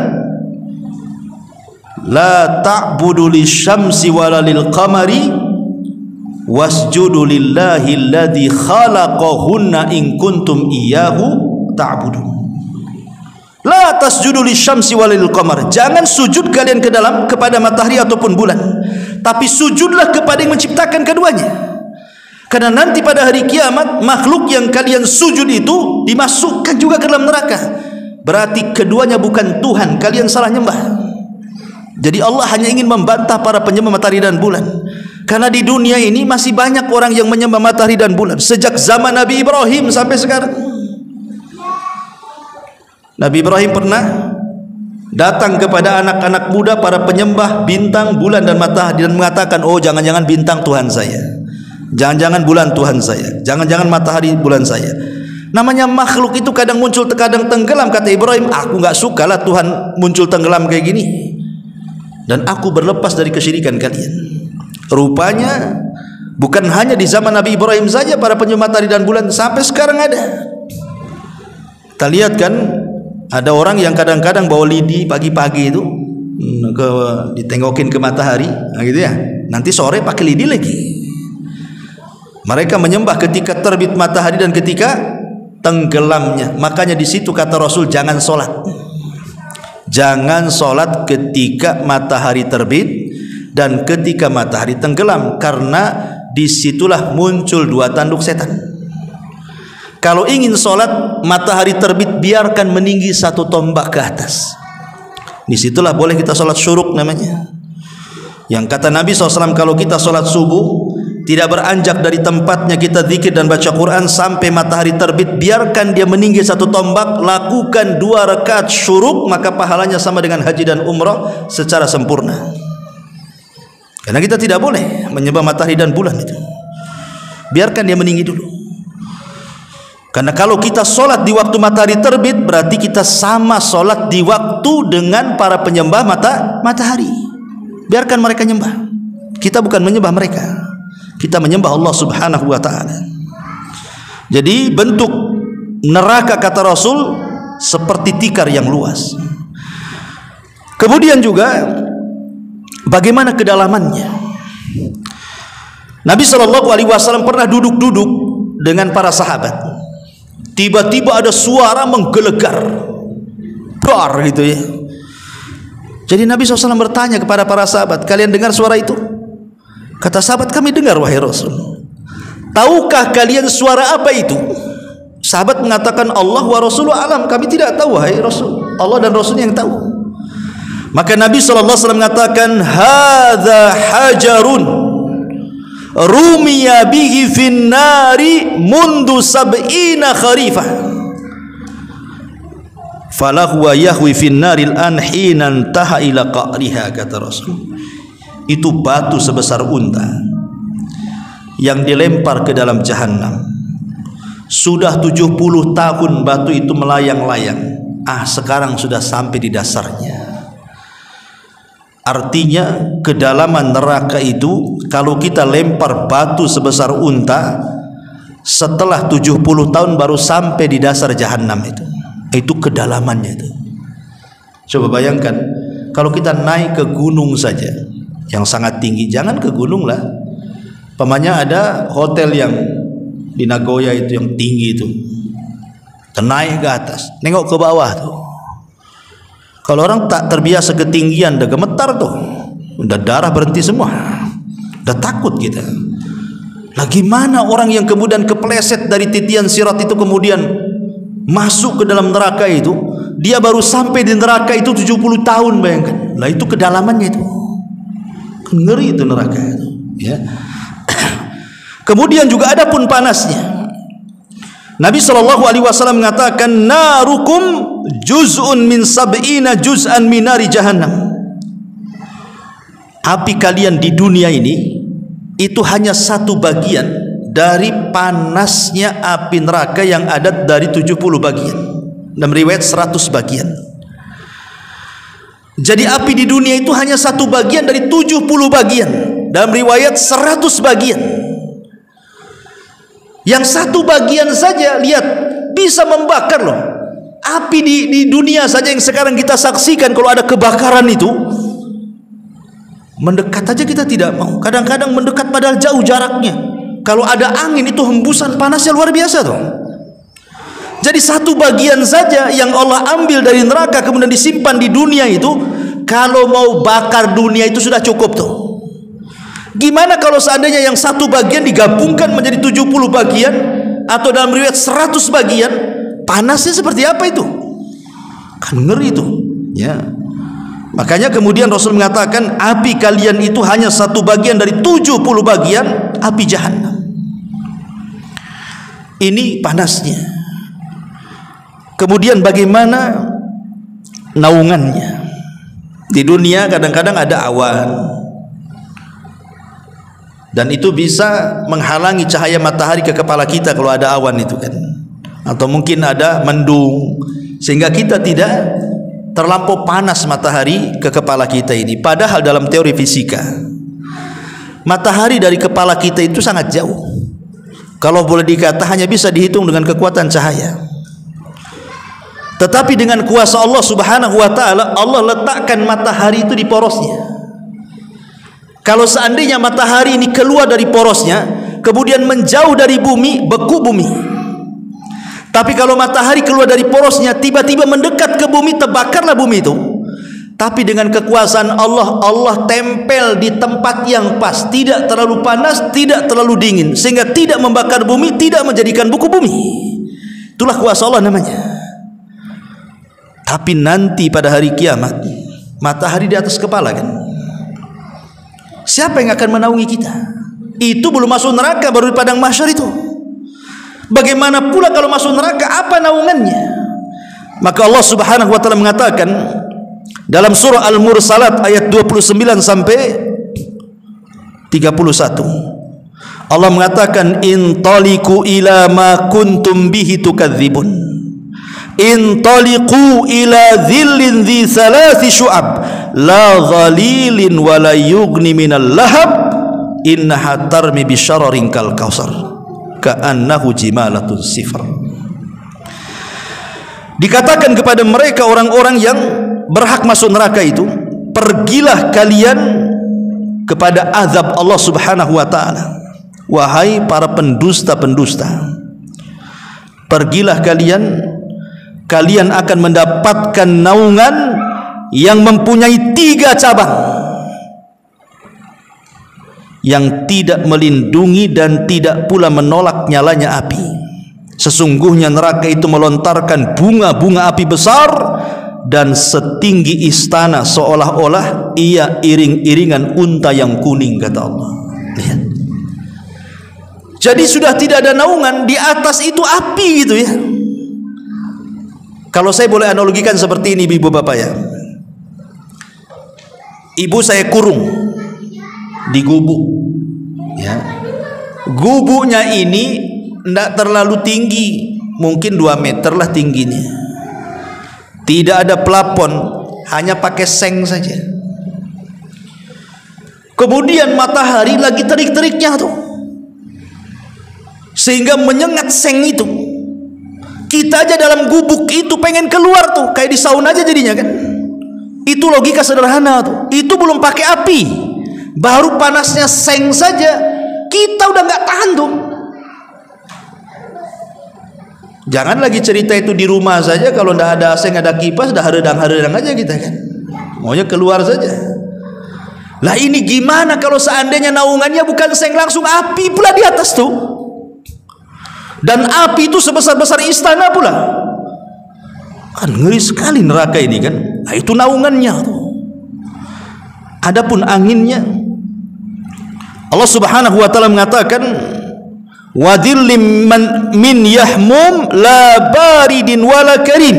la ta'budu lisyamsi wala lil qamari wasjudu lillahi alladhi khalaqahunna in kuntum iyyahu ta'budun. La tasjudu lisyamsi wala lil qamar, jangan sujud kalian kepada matahari ataupun bulan, tapi sujudlah kepada yang menciptakan keduanya. Karena nanti pada hari kiamat makhluk yang kalian sujud itu dimasukkan juga ke dalam neraka. Berarti keduanya bukan Tuhan, kalian salah nyembah. Jadi Allah hanya ingin membantah para penyembah matahari dan bulan. Karena di dunia ini masih banyak orang yang menyembah matahari dan bulan. Sejak zaman Nabi Ibrahim sampai sekarang. Nabi Ibrahim pernah datang kepada anak-anak muda para penyembah bintang, bulan dan matahari dan mengatakan, oh jangan-jangan bintang Tuhan saya, jangan-jangan bulan Tuhan saya, jangan-jangan matahari bulan saya. Namanya makhluk itu kadang muncul kadang tenggelam. Kata Ibrahim, aku gak suka lah Tuhan muncul tenggelam kayak gini, dan aku berlepas dari kesyirikan kalian. Rupanya bukan hanya di zaman Nabi Ibrahim saja para penyembah matahari dan bulan, sampai sekarang ada. Kita lihat kan, ada orang yang kadang-kadang bawa lidi pagi-pagi itu ditengokin ke matahari, gitu ya. Nanti sore pakai lidi lagi. Mereka menyembah ketika terbit matahari dan ketika tenggelamnya. Makanya di situ kata Rasul, jangan sholat. Jangan sholat ketika matahari terbit dan ketika matahari tenggelam, karena disitulah muncul dua tanduk setan. Kalau ingin sholat matahari terbit, biarkan meninggi satu tombak ke atas. Disitulah boleh kita sholat syuruk namanya. Yang kata Nabi SAW, kalau kita sholat subuh tidak beranjak dari tempatnya, kita zikir dan baca Quran sampai matahari terbit, biarkan dia meninggi satu tombak, lakukan 2 rakaat syuruk, maka pahalanya sama dengan haji dan umrah secara sempurna. Karena kita tidak boleh menyembah matahari dan bulan itu, biarkan dia meninggi dulu. Karena kalau kita sholat di waktu matahari terbit, berarti kita sama sholat di waktu dengan para penyembah matahari. Biarkan mereka nyembah, kita bukan menyembah mereka, kita menyembah Allah Subhanahu wa ta'ala. Jadi bentuk neraka kata Rasul seperti tikar yang luas. Kemudian juga bagaimana kedalamannya. Nabi SAW pernah duduk-duduk dengan para sahabat. Tiba-tiba ada suara menggelegar, dar gitu ya. Jadi Nabi SAW bertanya kepada para sahabat, kalian dengar suara itu? Kata sahabat, kami dengar wahai Rasul. Tahukah kalian suara apa itu? Sahabat mengatakan, Allah wa Rasuluh alam, kami tidak tahu wahai Rasul, Allah dan Rasul yang tahu. Maka Nabi SAW mengatakan, hadza hajarun rumiya bihi fin nari mundu sab'ina kharifah falahu wa yahwi fin naril an hinan taha ila qa'riha, kata Rasul. Itu batu sebesar unta yang dilempar ke dalam jahanam. Sudah 70 tahun batu itu melayang-layang, sekarang sudah sampai di dasarnya. Artinya kedalaman neraka itu kalau kita lempar batu sebesar unta, setelah 70 tahun baru sampai di dasar jahanam itu. Itu kedalamannya itu. Coba bayangkan kalau kita naik ke gunung saja yang sangat tinggi, jangan ke gunung lah. Pamannya ada hotel yang di Nagoya itu yang tinggi itu. Kita naik ke atas, nengok ke bawah tuh. Kalau orang tak terbiasa ketinggian, udah gemetar tuh, udah darah berhenti semua, udah takut kita. Lagi mana orang yang kemudian kepleset dari titian sirat itu kemudian masuk ke dalam neraka itu, dia baru sampai di neraka itu 70 tahun, bayangkan. Lah itu kedalamannya itu, ngeri itu neraka itu. Ya. Kemudian juga ada pun panasnya. Nabi SAW mengatakan, narukum juz'un min sab'ina juz'an minari jahannam. Api kalian di dunia ini itu hanya satu bagian dari panasnya api neraka yang ada dari 70 bagian. Dalam riwayat 100 bagian. Jadi api di dunia itu hanya satu bagian dari 70 bagian. Dalam riwayat 100 bagian. Yang satu bagian saja, lihat, bisa membakar loh. Api di dunia saja yang sekarang kita saksikan, kalau ada kebakaran itu, mendekat aja kita tidak mau. Kadang-kadang mendekat padahal jauh jaraknya. Kalau ada angin itu hembusan panasnya luar biasa tuh. Jadi satu bagian saja yang Allah ambil dari neraka kemudian disimpan di dunia itu, kalau mau bakar dunia itu sudah cukup tuh. Gimana kalau seandainya yang satu bagian digabungkan menjadi 70 bagian atau dalam riwayat 100 bagian, panasnya seperti apa itu? Kan ngeri itu, ya. Makanya kemudian Rasul mengatakan api kalian itu hanya satu bagian dari 70 bagian api jahanam. Ini panasnya. Kemudian bagaimana naungannya? Di dunia kadang-kadang ada awan, dan itu bisa menghalangi cahaya matahari ke kepala kita kalau ada awan itu kan. Atau mungkin ada mendung sehingga kita tidak terlampau panas matahari ke kepala kita ini. Padahal dalam teori fisika, matahari dari kepala kita itu sangat jauh. Kalau boleh dikata hanya bisa dihitung dengan kekuatan cahaya. Tetapi dengan kuasa Allah Subhanahu wa taala, Allah letakkan matahari itu di porosnya. Kalau seandainya matahari ini keluar dari porosnya, kemudian menjauh dari bumi, beku bumi. Tapi kalau matahari keluar dari porosnya, tiba-tiba mendekat ke bumi, terbakarlah bumi itu. Tapi dengan kekuasaan Allah, Allah tempel di tempat yang pas, tidak terlalu panas, tidak terlalu dingin, sehingga tidak membakar bumi, tidak menjadikan beku bumi. Itulah kuasa Allah namanya. Tapi nanti pada hari kiamat, matahari di atas kepala kan, siapa yang akan menaungi kita? Itu belum masuk neraka, baru di padang mahsyar itu. Bagaimana pula kalau masuk neraka, apa naungannya? Maka Allah Subhanahu wa taala mengatakan dalam surah Al-Mursalat ayat 29 sampai 31. Allah mengatakan, intaliqu ila ma kuntum bihi tukadzibun. Intaliqu ila dhillin dhi thalathi syu'ab la dhalilin wa la yughni minal lahab innaha tarmi bisyararin kal kausar ka'annahu jimalatun sifar. Dikatakan kepada mereka orang-orang yang berhak masuk neraka itu, pergilah kalian kepada azab Allah Subhanahu wa taala. Wahai para pendusta-pendusta, pergilah kalian akan mendapatkan naungan yang mempunyai 3 cabang, yang tidak melindungi dan tidak pula menolak nyalanya api. Sesungguhnya neraka itu melontarkan bunga-bunga api besar dan setinggi istana, seolah-olah ia iring-iringan unta yang kuning, kata Allah. Lihat. Jadi sudah tidak ada naungan, di atas itu api gitu ya. Kalau saya boleh analogikan seperti ini ibu bapak ya, ibu saya kurung di gubuk ya. Gubuknya ini tidak terlalu tinggi, mungkin 2 meter lah tingginya. Tidak ada plafon, hanya pakai seng saja. Kemudian matahari lagi terik-teriknya tuh, sehingga menyengat seng itu. Kita aja dalam gubuk itu pengen keluar tuh, kayak di sauna aja jadinya kan. Itu logika sederhana tuh. Itu belum pakai api, baru panasnya seng saja kita udah nggak tahan tuh. Jangan lagi cerita itu di rumah saja, kalau nggak ada AC, nggak ada kipas, dah haredang-haredang aja kita kan, maunya keluar saja. Lah ini gimana kalau seandainya naungannya bukan seng, langsung api pula di atas tuh, dan api itu sebesar-besar istana pula, kan ngeri sekali neraka ini kan. Nah, itu naungannya tuh. Adapun anginnya, Allah Subhanahu wa taala mengatakan wadillim min yahmum la baridin wala karim.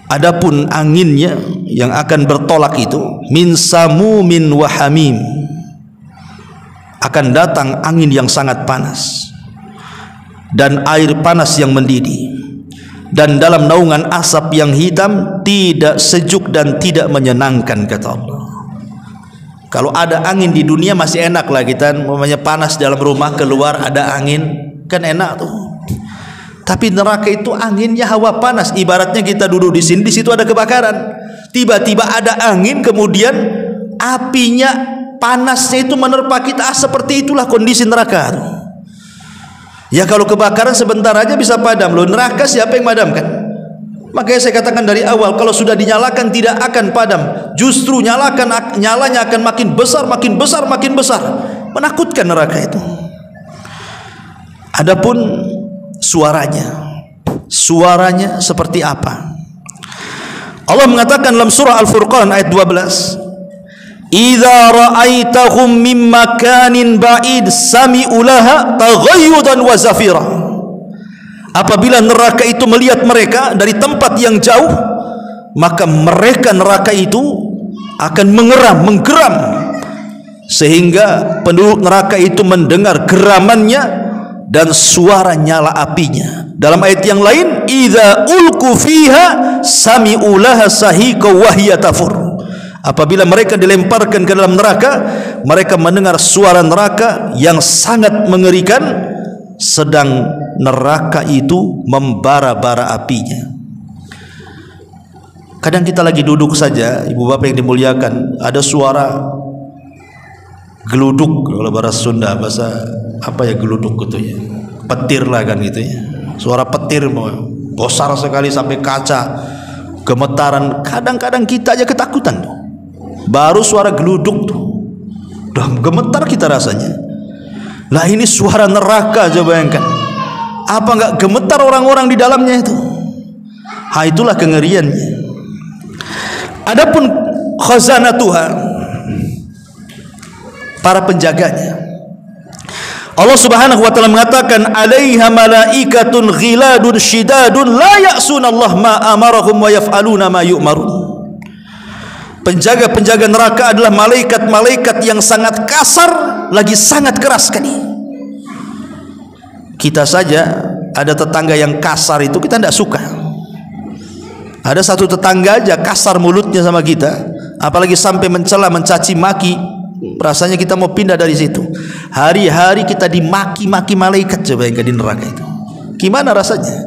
Adapun anginnya yang akan bertolak itu min samumin wa hamim, akan datang angin yang sangat panas dan air panas yang mendidih, dan dalam naungan asap yang hitam, tidak sejuk dan tidak menyenangkan, kata Allah. Kalau ada angin di dunia masih enak lah kita, namanya panas dalam rumah, keluar ada angin kan enak tuh. Tapi neraka itu anginnya hawa panas, ibaratnya kita duduk di sini, di situ ada kebakaran, tiba-tiba ada angin, kemudian apinya panasnya itu menerpa kita. Seperti itulah kondisi neraka. Ya kalau kebakaran sebentar aja bisa padam, loh neraka siapa yang madamkan? Makanya saya katakan dari awal, kalau sudah dinyalakan tidak akan padam, justru nyalanya akan makin besar, makin besar, makin besar. Menakutkan neraka itu. Adapun suaranya seperti apa? Allah mengatakan dalam surah Al-Furqan ayat 12, idza ra'aitahum min makanin ba'id sami'u laha taghayyudan wa zafira. Apabila neraka itu melihat mereka dari tempat yang jauh, maka mereka neraka itu akan menggeram, sehingga penduduk neraka itu mendengar geramannya dan suara nyala apinya. Dalam ayat yang lain, idza ulqu fiha sami'u laha sahiqa wa hiya tafur. Apabila mereka dilemparkan ke dalam neraka, mereka mendengar suara neraka yang sangat mengerikan, sedang neraka itu membara-bara apinya. Kadang kita lagi duduk saja, ibu bapak yang dimuliakan, ada suara geluduk, kalau bahasa Sunda, bahasa apa ya geluduk gitu ya, petir lah kan gitu ya, suara petir besar sekali sampai kaca gemetaran. Kadang-kadang kita aja ketakutan tuh, baru suara geluduk tuh udah gemetar kita rasanya. Lah ini suara neraka, coba bayangkan, apa enggak gemetar orang-orang di dalamnya itu? Itulah kengeriannya. Adapun khazanatuha, para penjaganya, Allah Subhanahu wa taala mengatakan alaiha malaikatun ghiladun shidadun la ya'sunallah ma amarahum wa yaf'aluna ma yu'marun. Penjaga-penjaga neraka adalah malaikat-malaikat yang sangat kasar lagi sangat keras sekali. Kita saja ada tetangga yang kasar itu kita tidak suka. Ada satu tetangga aja kasar mulutnya sama kita, apalagi sampai mencela, mencaci maki, rasanya kita mau pindah dari situ. Hari-hari kita dimaki-maki malaikat, coba yang di neraka itu. Gimana rasanya?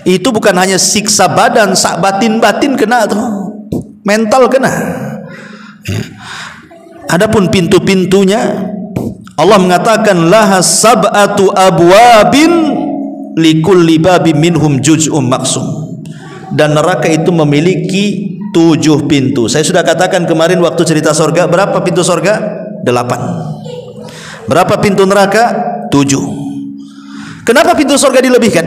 Itu bukan hanya siksa badan, sak batin-batin kena tuh, mental kena. Adapun pintu-pintunya, Allah mengatakan laha sab'atu abwabin likulli babin minhum juz'um maksum. Dan neraka itu memiliki 7 pintu. Saya sudah katakan kemarin waktu cerita surga, berapa pintu surga? 8. Berapa pintu neraka? 7. Kenapa pintu surga dilebihkan?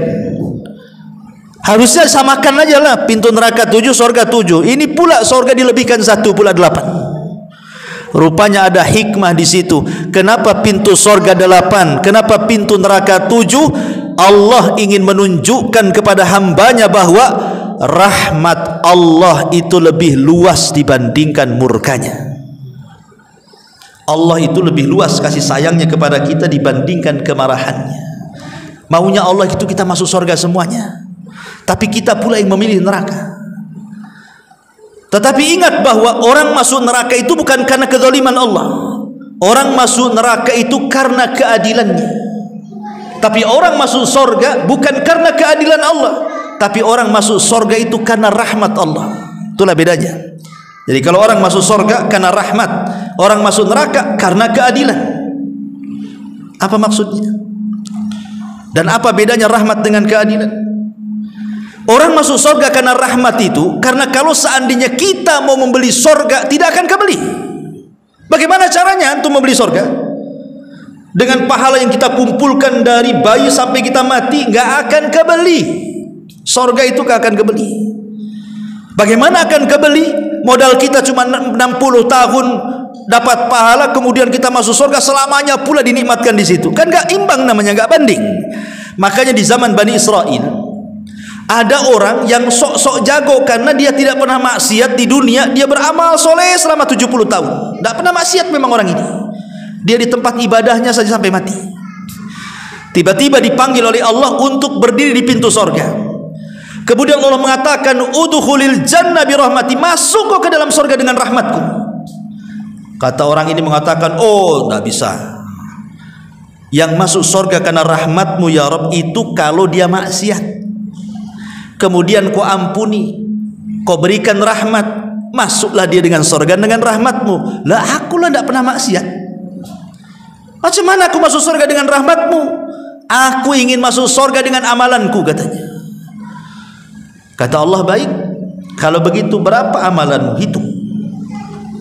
Harusnya samakan aja lah, pintu neraka 7, surga 7. Ini pula surga dilebihkan 1, pula 8. Rupanya ada hikmah di situ. Kenapa pintu surga 8? Kenapa pintu neraka 7? Allah ingin menunjukkan kepada hambanya bahwa rahmat Allah itu lebih luas dibandingkan murkanya. Allah itu lebih luas kasih sayangnya kepada kita dibandingkan kemarahannya. Maunya Allah itu kita masuk surga semuanya, tapi kita pula yang memilih neraka. Tetapi ingat bahwa orang masuk neraka itu bukan karena kezaliman Allah. Orang masuk neraka itu karena keadilannya. Tapi orang masuk surga bukan karena keadilan Allah, tapi orang masuk surga itu karena rahmat Allah. Itulah bedanya. Jadi kalau orang masuk surga karena rahmat, orang masuk neraka karena keadilan. Apa maksudnya? Dan apa bedanya rahmat dengan keadilan? Orang masuk surga karena rahmat itu karena kalau seandainya kita mau membeli surga tidak akan kebeli. Bagaimana caranya untuk membeli surga? Dengan pahala yang kita kumpulkan dari bayi sampai kita mati nggak akan kebeli. Surga itu nggak akan kebeli. Bagaimana akan kebeli? Modal kita cuma 60 tahun dapat pahala, kemudian kita masuk surga selamanya pula dinikmatkan di situ. Kan nggak imbang namanya, nggak banding. Makanya di zaman Bani Israel ada orang yang sok-sok jago karena dia tidak pernah maksiat di dunia, dia beramal soleh selama 70 tahun. Tidak pernah maksiat memang orang ini. Dia di tempat ibadahnya saja sampai mati. Tiba-tiba dipanggil oleh Allah untuk berdiri di pintu surga. Kemudian Allah mengatakan, udkhulil jannah bi rahmati, masuk kau ke dalam surga dengan rahmatku. Kata orang ini mengatakan, oh tidak bisa. Yang masuk surga karena rahmatmu ya Rabb itu kalau dia maksiat. Kemudian kau ampuni, kau berikan rahmat, masuklah dia dengan surga dengan rahmatmu. Lah akulah tidak pernah maksiat. Macam mana aku masuk surga dengan rahmatmu? Aku ingin masuk surga dengan amalanku, katanya. Kata Allah, baik, kalau begitu berapa amalanmu? Hitung.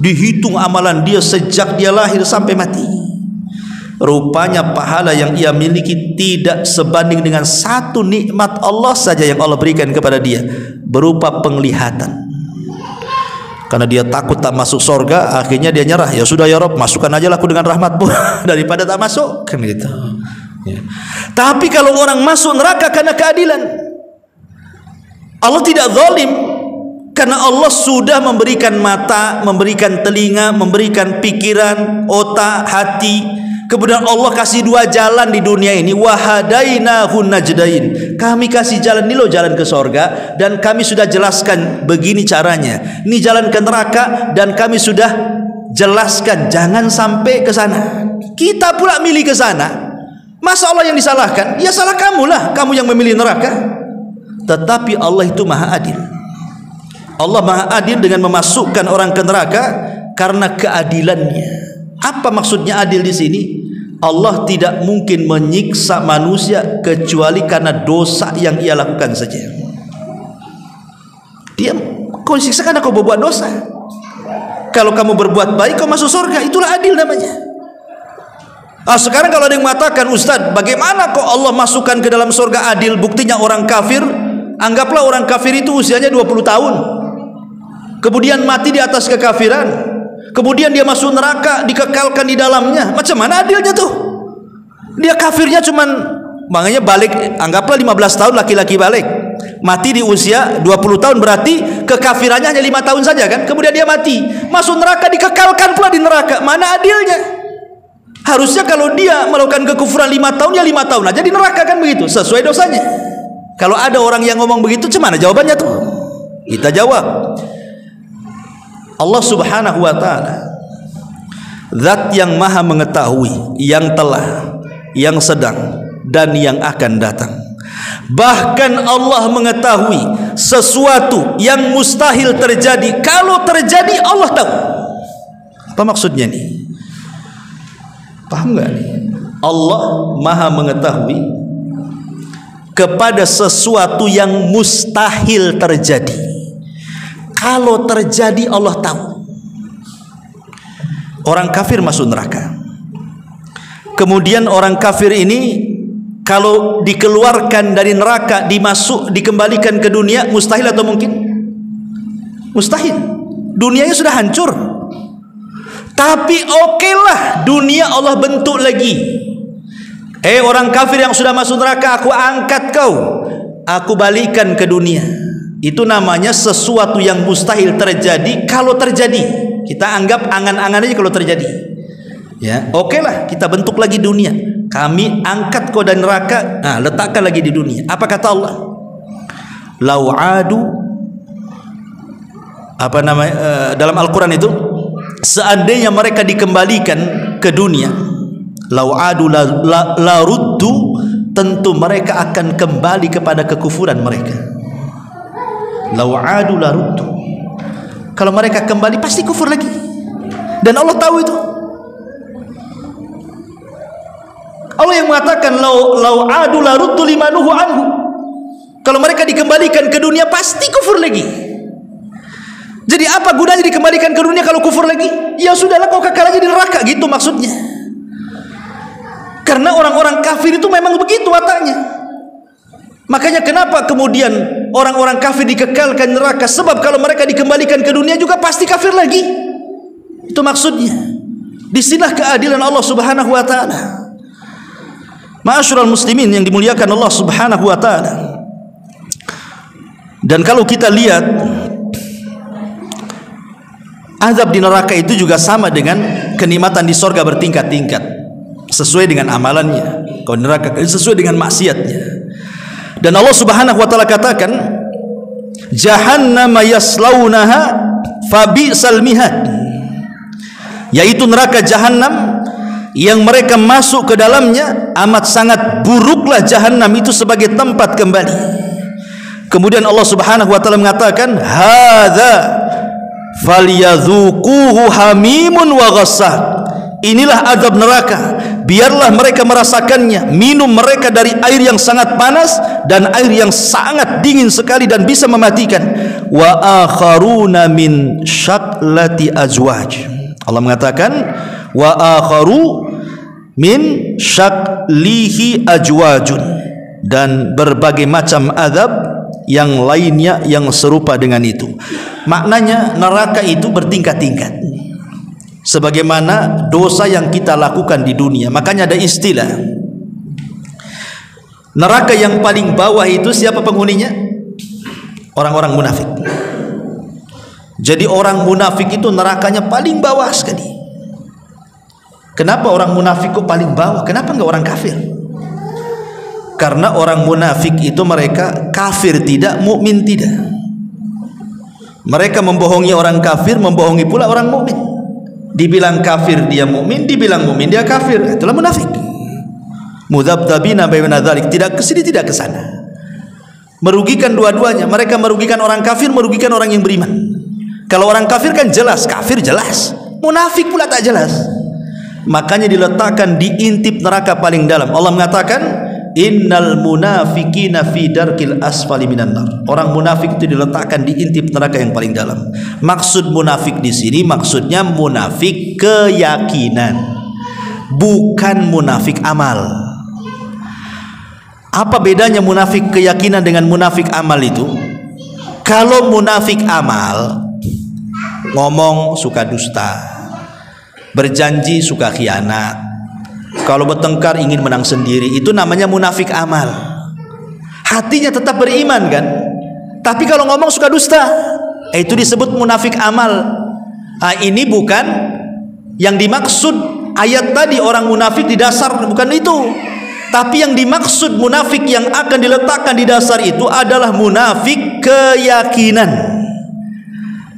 Dihitung amalan dia sejak dia lahir sampai mati. Rupanya pahala yang ia miliki tidak sebanding dengan satu nikmat Allah saja yang Allah berikan kepada dia, berupa penglihatan. Karena dia takut tak masuk surga, akhirnya dia nyerah. Ya sudah ya Rabb, masukkan aja aku dengan rahmatmu daripada tak masuk, kan gitu. Ya. Tapi kalau orang masuk neraka karena keadilan, Allah tidak zalim, karena Allah sudah memberikan mata, memberikan telinga, memberikan pikiran, otak, hati. Kemudian Allah kasih dua jalan di dunia ini, wahadainahun najdain. Kami kasih jalan ini loh, jalan ke surga, dan kami sudah jelaskan begini caranya. Ini jalan ke neraka dan kami sudah jelaskan jangan sampai ke sana. Kita pula milih ke sana. Masa Allah yang disalahkan? Ya salah kamulah, kamu yang memilih neraka. Tetapi Allah itu maha adil. Allah maha adil dengan memasukkan orang ke neraka karena keadilannya. Apa maksudnya adil di sini? Allah tidak mungkin menyiksa manusia kecuali karena dosa yang ia lakukan saja. Dia kau siksa karena kau berbuat dosa. Kalau kamu berbuat baik kau masuk surga, itulah adil namanya. Sekarang kalau ada yang mengatakan, Ustaz, bagaimana kok Allah masukkan ke dalam surga adil? Buktinya orang kafir, anggaplah orang kafir itu usianya 20 tahun, kemudian mati di atas kekafiran, kemudian dia masuk neraka, dikekalkan di dalamnya. Macam mana adilnya tuh? Dia kafirnya cuman, makanya balik, anggaplah 15 tahun laki-laki balik, mati di usia 20 tahun, berarti kekafirannya hanya 5 tahun saja kan? Kemudian dia mati, masuk neraka, dikekalkan pula di neraka. Mana adilnya? Harusnya kalau dia melakukan kekufuran 5 tahun, ya 5 tahun aja di neraka, kan begitu, sesuai dosanya. Kalau ada orang yang ngomong begitu, cuman jawabannya tuh? Kita jawab, Allah subhanahu wa ta'ala zat yang maha mengetahui yang telah, yang sedang, dan yang akan datang. Bahkan Allah mengetahui sesuatu yang mustahil terjadi. Kalau terjadi Allah tahu. Apa maksudnya nih? Paham gak nih? Allah maha mengetahui kepada sesuatu yang mustahil terjadi. Kalau terjadi Allah tahu. Orang kafir masuk neraka, kemudian orang kafir ini kalau dikeluarkan dari neraka, dikembalikan ke dunia, mustahil atau mungkin? Mustahil. Dunianya sudah hancur. Tapi okelah, dunia Allah bentuk lagi. Orang kafir yang sudah masuk neraka, aku angkat kau, aku balikan ke dunia. Itu namanya sesuatu yang mustahil terjadi. Kalau terjadi, kita anggap angan-angan aja kalau terjadi. Ya, okelah, kita bentuk lagi dunia. Kami angkat kau dari neraka, letakkan lagi di dunia. Apa kata Allah? Lau adu dalam Al-Quran itu, seandainya mereka dikembalikan ke dunia, lau adu la ruddu, tentu mereka akan kembali kepada kekufuran mereka. Lau adu la ruddu, kalau mereka kembali pasti kufur lagi, dan Allah tahu itu. Allah yang mengatakan lau adu la ruddu limanuhu anhu, kalau mereka dikembalikan ke dunia pasti kufur lagi. Jadi apa gunanya dikembalikan ke dunia kalau kufur lagi? Ya sudahlah, kau kekal aja di neraka, gitu maksudnya. Karena orang-orang kafir itu memang begitu wataknya. Makanya kenapa kemudian orang-orang kafir dikekalkan neraka? Sebab kalau mereka dikembalikan ke dunia juga pasti kafir lagi. Itu maksudnya. Disinilah keadilan Allah Subhanahu wa taala. Ma'asyiral muslimin yang dimuliakan Allah Subhanahu wa taala. Dan kalau kita lihat, azab di neraka itu juga sama dengan kenikmatan di sorga, bertingkat-tingkat sesuai dengan amalannya. Kalau neraka sesuai dengan maksiatnya. Dan Allah Subhanahu wa taala katakan, jahannam yaslaunaha fabi'sal mihad, yaitu neraka jahanam yang mereka masuk ke dalamnya amat sangat buruklah jahanam itu sebagai tempat kembali. Kemudian Allah Subhanahu wa taala mengatakan, hadza falyadzuquhu hamimun wa ghassaq, inilah azab neraka, biarlah mereka merasakannya. Minum mereka dari air yang sangat panas dan air yang sangat dingin sekali dan bisa mematikan. Wa akharuna min syaklati azwaj, Allah mengatakan wa akharu min syaklihi ajwajun, dan berbagai macam azab yang lainnya yang serupa dengan itu. Maknanya neraka itu bertingkat-tingkat sebagaimana dosa yang kita lakukan di dunia. Makanya ada istilah neraka yang paling bawah itu siapa penghuninya? Orang-orang munafik. Jadi orang munafik itu nerakanya paling bawah sekali. Kenapa orang munafik kok paling bawah? Kenapa enggak orang kafir? Karena orang munafik itu mereka kafir tidak, mukmin tidak. Mereka membohongi orang kafir, membohongi pula orang mukmin. Dibilang kafir dia mukmin, dibilang mukmin dia kafir. Itulah munafik. Mudzabdzabina baina dzalik, tidak ke sini tidak ke sana. Merugikan dua-duanya. Mereka merugikan orang kafir, merugikan orang yang beriman. Kalau orang kafir kan jelas, kafir jelas. Munafik pula tak jelas. Makanya diletakkan di intip neraka paling dalam. Allah mengatakan, innal munafiqina fi darkil asfali minan nar. Orang munafik itu diletakkan di intip neraka yang paling dalam. Maksud munafik di sini maksudnya munafik keyakinan, bukan munafik amal. Apa bedanya munafik keyakinan dengan munafik amal itu? Kalau munafik amal, ngomong suka dusta, berjanji suka khianat, kalau bertengkar ingin menang sendiri, itu namanya munafik amal. Hatinya tetap beriman kan, tapi kalau ngomong suka dusta, itu disebut munafik amal. Ini bukan yang dimaksud ayat tadi. Orang munafik di dasar bukan itu, tapi yang dimaksud munafik yang akan diletakkan di dasar itu adalah munafik keyakinan.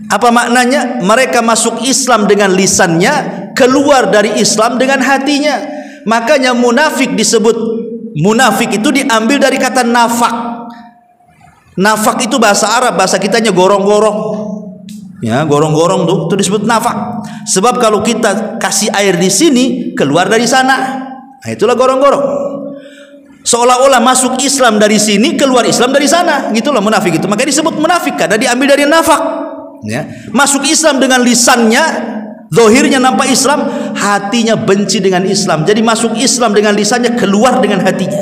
Apa maknanya? Mereka masuk Islam dengan lisannya, keluar dari Islam dengan hatinya. Makanya munafik disebut munafik itu diambil dari kata nafak. Nafak itu bahasa Arab, bahasa kitanya gorong-gorong. Ya, gorong-gorong tuh itu disebut nafak. Sebab kalau kita kasih air di sini, keluar dari sana. Nah, itulah gorong-gorong. Seolah-olah masuk Islam dari sini, keluar Islam dari sana. Gitulah munafik itu. Makanya disebut munafik karena diambil dari nafak. Ya, masuk Islam dengan lisannya, zahirnya nampak Islam, hatinya benci dengan Islam. Jadi masuk Islam dengan lisannya, keluar dengan hatinya.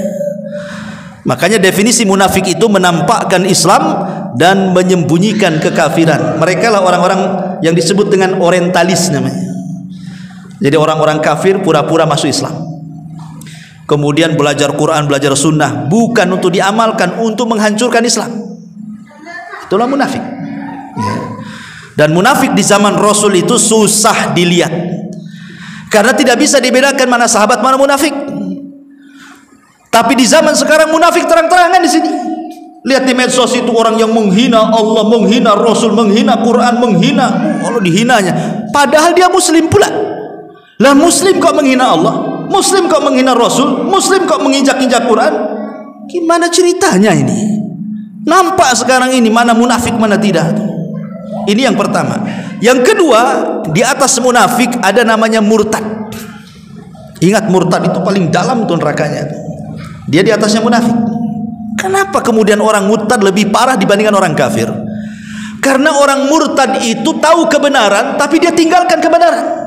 Makanya definisi munafik itu menampakkan Islam dan menyembunyikan kekafiran. Mereka lah orang-orang yang disebut dengan orientalis namanya. Jadi orang-orang kafir pura-pura masuk Islam, kemudian belajar Quran, belajar sunnah, bukan untuk diamalkan, untuk menghancurkan Islam. Itulah munafik. Ya. Dan munafik di zaman Rasul itu susah dilihat, karena tidak bisa dibedakan mana sahabat mana munafik. Tapi di zaman sekarang munafik terang-terangan di sini. Lihat di medsos itu orang yang menghina Allah, menghina Rasul, menghina Quran, menghina Allah, dihinanya. Padahal dia Muslim pula. Lah Muslim kok menghina Allah, Muslim kok menghina Rasul, Muslim kok menginjak-injak Quran? Gimana ceritanya ini? Nampak sekarang ini mana munafik mana tidak. Ini yang pertama. Yang kedua, di atas munafik ada namanya murtad. Ingat, murtad itu paling dalam tuh nerakanya. Dia di atasnya munafik. Kenapa kemudian orang murtad lebih parah dibandingkan orang kafir? Karena orang murtad itu tahu kebenaran tapi dia tinggalkan kebenaran.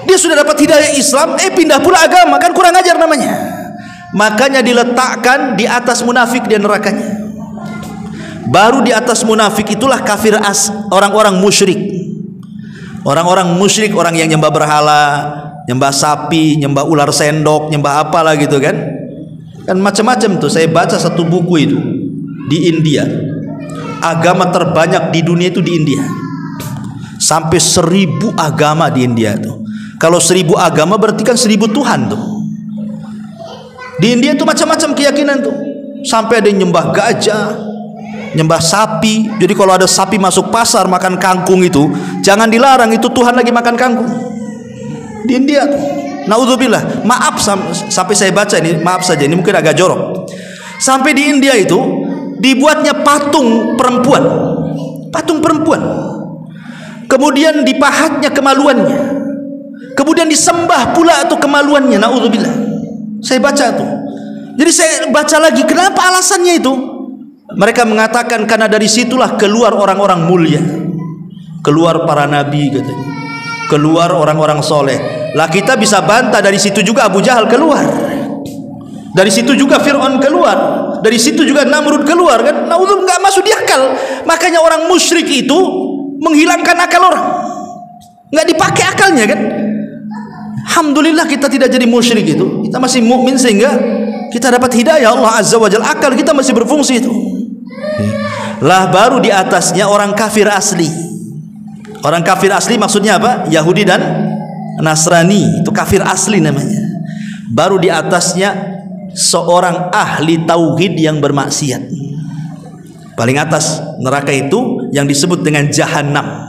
Dia sudah dapat hidayah Islam, pindah pula agama, kan kurang ajar namanya. Makanya diletakkan di atas munafik dia nerakanya. Baru di atas munafik itulah kafir orang-orang musyrik. Orang-orang musyrik, orang yang nyembah berhala, nyembah sapi, nyembah ular sendok, nyembah apalah gitu kan. Kan macam-macam tuh. Saya baca satu buku itu di India. Agama terbanyak di dunia itu di India. Sampai 1000 agama di India tuh. Kalau 1000 agama berarti kan 1000 Tuhan tuh. Di India tuh macam-macam keyakinan tuh. Sampai ada yang nyembah gajah, nyembah sapi. Jadi kalau ada sapi masuk pasar makan kangkung itu jangan dilarang, itu Tuhan lagi makan kangkung. Di India tuh. Naudzubillah. Maaf sampai saya baca ini, maaf saja ini mungkin agak jorok. Sampai di India itu dibuatnya patung perempuan. Patung perempuan. Kemudian dipahatnya kemaluannya. Kemudian disembah pula tuh kemaluannya. Naudzubillah. Saya baca tuh. Jadi saya baca lagi, kenapa alasannya itu? Mereka mengatakan karena dari situlah keluar orang-orang mulia, keluar para nabi katanya, keluar orang-orang soleh. Lah kita bisa bantah, dari situ juga Abu Jahal keluar, dari situ juga Fir'aun keluar, dari situ juga Namrud keluar kan. Naudzubillah, nggak masuk di akal. Makanya orang musyrik itu menghilangkan akal orang, nggak dipakai akalnya kan. Alhamdulillah kita tidak jadi musyrik itu, kita masih mukmin sehingga kita dapat hidayah Allah Azza wa Jalla, akal kita masih berfungsi itu. Lah baru di atasnya orang kafir asli. Orang kafir asli maksudnya apa? Yahudi dan Nasrani, itu kafir asli namanya. Baru di atasnya seorang ahli tauhid yang bermaksiat. Paling atas neraka itu yang disebut dengan Jahannam.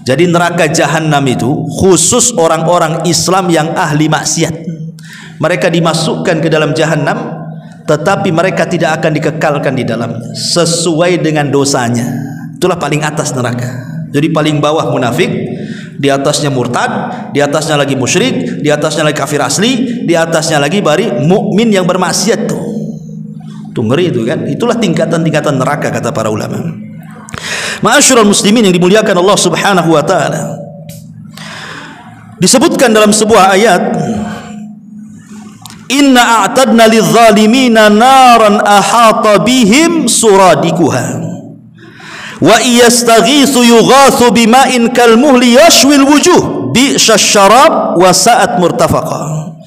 Jadi neraka Jahannam itu khusus orang-orang Islam yang ahli maksiat. Mereka dimasukkan ke dalam Jahannam, tetapi mereka tidak akan dikekalkan di dalamnya sesuai dengan dosanya. Itulah paling atas neraka. Jadi paling bawah munafik, di atasnya murtad, di atasnya lagi musyrik, di atasnya lagi kafir asli, di atasnya lagi bari mukmin yang bermaksiat tuh. Tuh ngeri itu kan. Itulah tingkatan-tingkatan neraka kata para ulama. Ma'asyiral muslimin yang dimuliakan Allah Subhanahu wa taala. Disebutkan dalam sebuah ayat, inna a'tadna lidh-dhalimina naran ahata bihim suradikuha wa iyastaghitsu yughatsu bima'in kalmuhli yashwil wujuh bi'sasy syarab wa sa'at murtafaqa.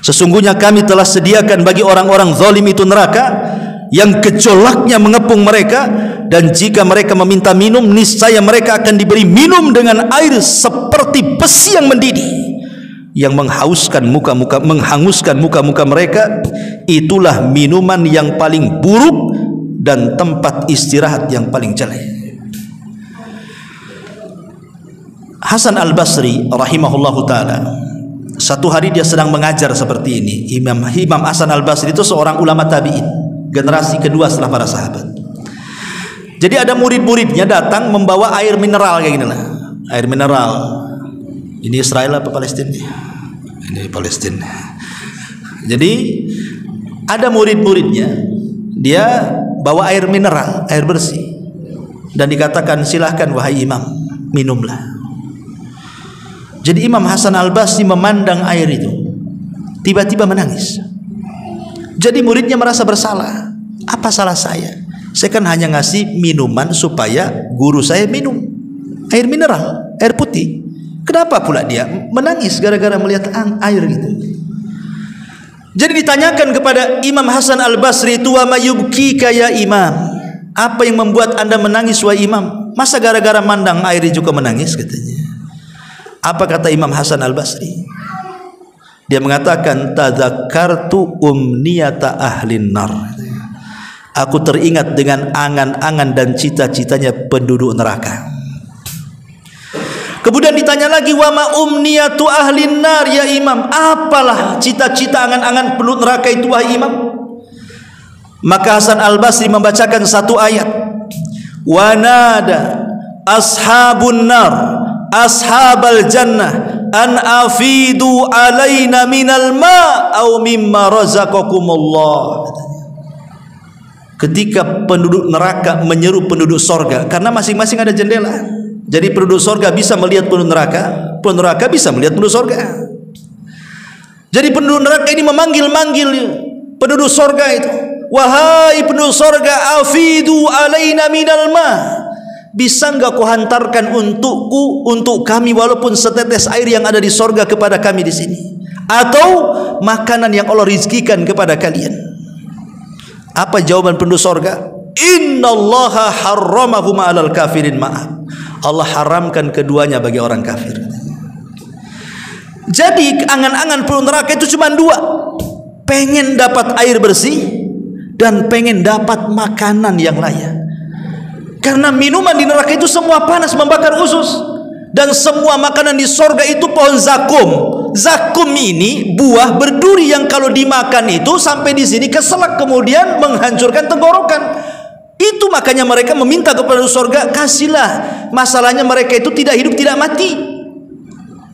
Sesungguhnya kami telah sediakan bagi orang-orang zalim itu neraka yang gejolaknya mengepung mereka, dan jika mereka meminta minum niscaya mereka akan diberi minum dengan air seperti besi yang mendidih yang menghanguskan muka-muka mereka. Itulah minuman yang paling buruk dan tempat istirahat yang paling jelek. Hasan Al-Basri rahimahullahu taala, satu hari dia sedang mengajar seperti ini. Imam Hasan Al-Basri itu seorang ulama tabi'in, generasi kedua setelah para sahabat. Jadi ada murid-muridnya datang membawa air mineral kayak gini lah. Air mineral. Ini Israel apa Palestina? Ini Palestina. Jadi ada murid-muridnya, dia bawa air mineral, air bersih, dan dikatakan silahkan wahai imam, minumlah. Jadi Imam Hasan Al-Basri memandang air itu, tiba-tiba menangis. Jadi muridnya merasa bersalah. Apa salah saya? Saya kan hanya ngasih minuman supaya guru saya minum air mineral, air putih. Kenapa pula dia menangis gara-gara melihat air gitu? Jadi ditanyakan kepada Imam Hasan Al-Basri itu, wa mayubkika ya imam, apa yang membuat anda menangis wahai imam? Masa gara-gara mandang air juga menangis katanya. Apa kata Imam Hasan Al-Basri? Dia mengatakan tadzakartu umniyata ahlin nar. Aku teringat dengan angan-angan dan cita-citanya penduduk neraka. Kemudian ditanya lagi, wa ma umniyatu ahlin nar ya Imam, apalah cita-cita angan-angan penduduk neraka itu wahai Imam? Maka Hasan Al-Basri membacakan satu ayat, wa nada ashabun nar ashabal jannah an afidu alaina minal ma au mimma razaqakumullah. Ketika penduduk neraka menyeru penduduk sorga, karena masing-masing ada jendela, jadi penduduk sorga bisa melihat penduduk neraka bisa melihat penduduk sorga. Jadi penduduk neraka ini memanggil-manggil penduduk sorga itu, wahai penduduk sorga, afidu alaina minal ma, bisa enggak kau hantarkan untuk kami walaupun setetes air yang ada di sorga kepada kami di sini, atau makanan yang Allah rizkikan kepada kalian. Apa jawaban penduduk sorga? Innallaha harramahuma alal kafirin ma'ab. Allah haramkan keduanya bagi orang kafir. Jadi angan-angan penduduk neraka itu cuma dua, pengen dapat air bersih dan pengen dapat makanan yang layak. Karena minuman di neraka itu semua panas, membakar usus, dan semua makanan di sorga itu pohon zakum. Zakum ini buah berduri yang kalau dimakan itu sampai di sini keselak, kemudian menghancurkan tenggorokan. Itu makanya mereka meminta kepada surga, kasihlah. Masalahnya mereka itu tidak hidup tidak mati.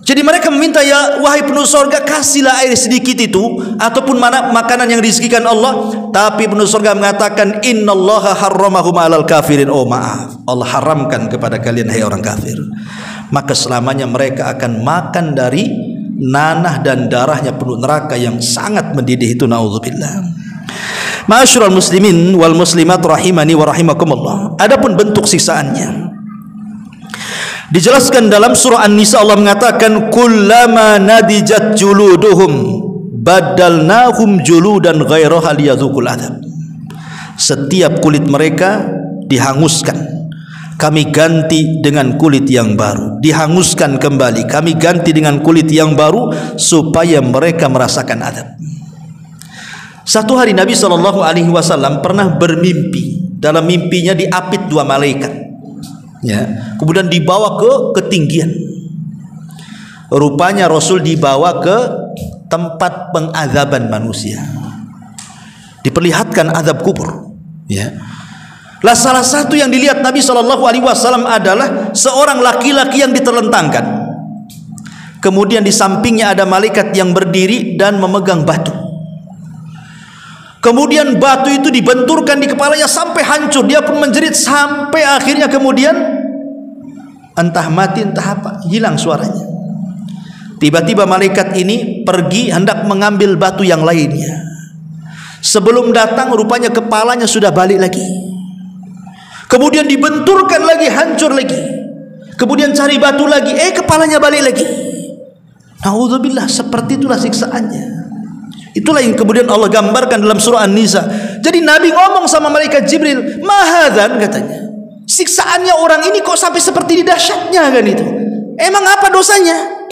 Jadi mereka meminta, ya wahai penduduk surga, kasihlah air sedikit itu ataupun makanan yang dirizkikan Allah. Tapi penduduk surga mengatakan, innallaha harramahum alal kafirin. Oh maaf, Allah haramkan kepada kalian hai orang kafir. Maka selamanya mereka akan makan dari nanah dan darahnya penduduk neraka yang sangat mendidih itu, naudzubillah. Ma'asyiral muslimin wal muslimat rahimani wa rahimakumullah. Adapun bentuk siksaannya dijelaskan dalam surah An-Nisa. Allah mengatakan, kullama nadijat juluduhum badalnahum juludan ghairaha liyadzuqul adzab. Setiap kulit mereka dihanguskan, kami ganti dengan kulit yang baru. Dihanguskan kembali, kami ganti dengan kulit yang baru supaya mereka merasakan azab. Satu hari Nabi SAW pernah bermimpi. Dalam mimpinya diapit dua malaikat, ya, kemudian dibawa ke ketinggian. Rupanya Rasul dibawa ke tempat pengazaban manusia, diperlihatkan azab kubur, ya. Lah salah satu yang dilihat Nabi SAW adalah seorang laki-laki yang diterlentangkan. Kemudian di sampingnya ada malaikat yang berdiri dan memegang batu. Kemudian batu itu dibenturkan di kepalanya sampai hancur. Dia pun menjerit sampai akhirnya kemudian entah mati entah apa, hilang suaranya. Tiba-tiba malaikat ini pergi hendak mengambil batu yang lainnya. Sebelum datang rupanya kepalanya sudah balik lagi. Kemudian dibenturkan lagi, hancur lagi. Kemudian cari batu lagi, kepalanya balik lagi. Naudzubillah, seperti itulah siksaannya. Itulah yang kemudian Allah gambarkan dalam surah An-Nisa. Jadi Nabi ngomong sama malaikat Jibril, "Mahadzan," katanya. Siksaannya orang ini kok sampai seperti ini dahsyatnya kan itu? Emang apa dosanya?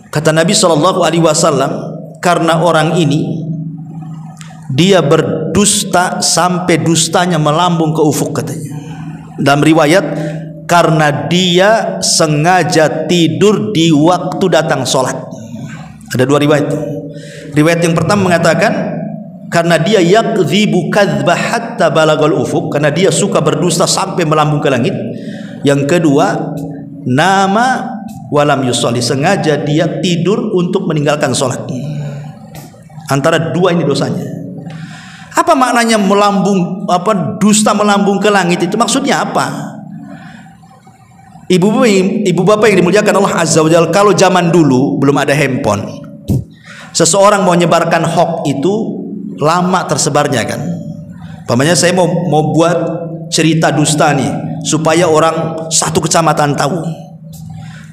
Kata Nabi SAW, karena orang ini dia berdusta sampai dustanya melambung ke ufuk, katanya. Dalam riwayat, karena dia sengaja tidur di waktu datang sholat. Ada dua riwayat. Riwayat yang pertama mengatakan karena dia yakdzibu kadzbah hatta balagal ufuk, karena dia suka berdusta sampai melambung ke langit. Yang kedua, nama walam yusolli, sengaja dia tidur untuk meninggalkan sholat. Antara dua ini dosanya. Apa maknanya melambung, dusta melambung ke langit itu? Maksudnya apa? Ibu bapak yang dimuliakan Allah Azza wa Jalla, kalau zaman dulu belum ada handphone, seseorang mau menyebarkan hoax itu lama tersebarnya kan. Pamannya saya mau buat cerita dusta nih supaya orang satu kecamatan tahu.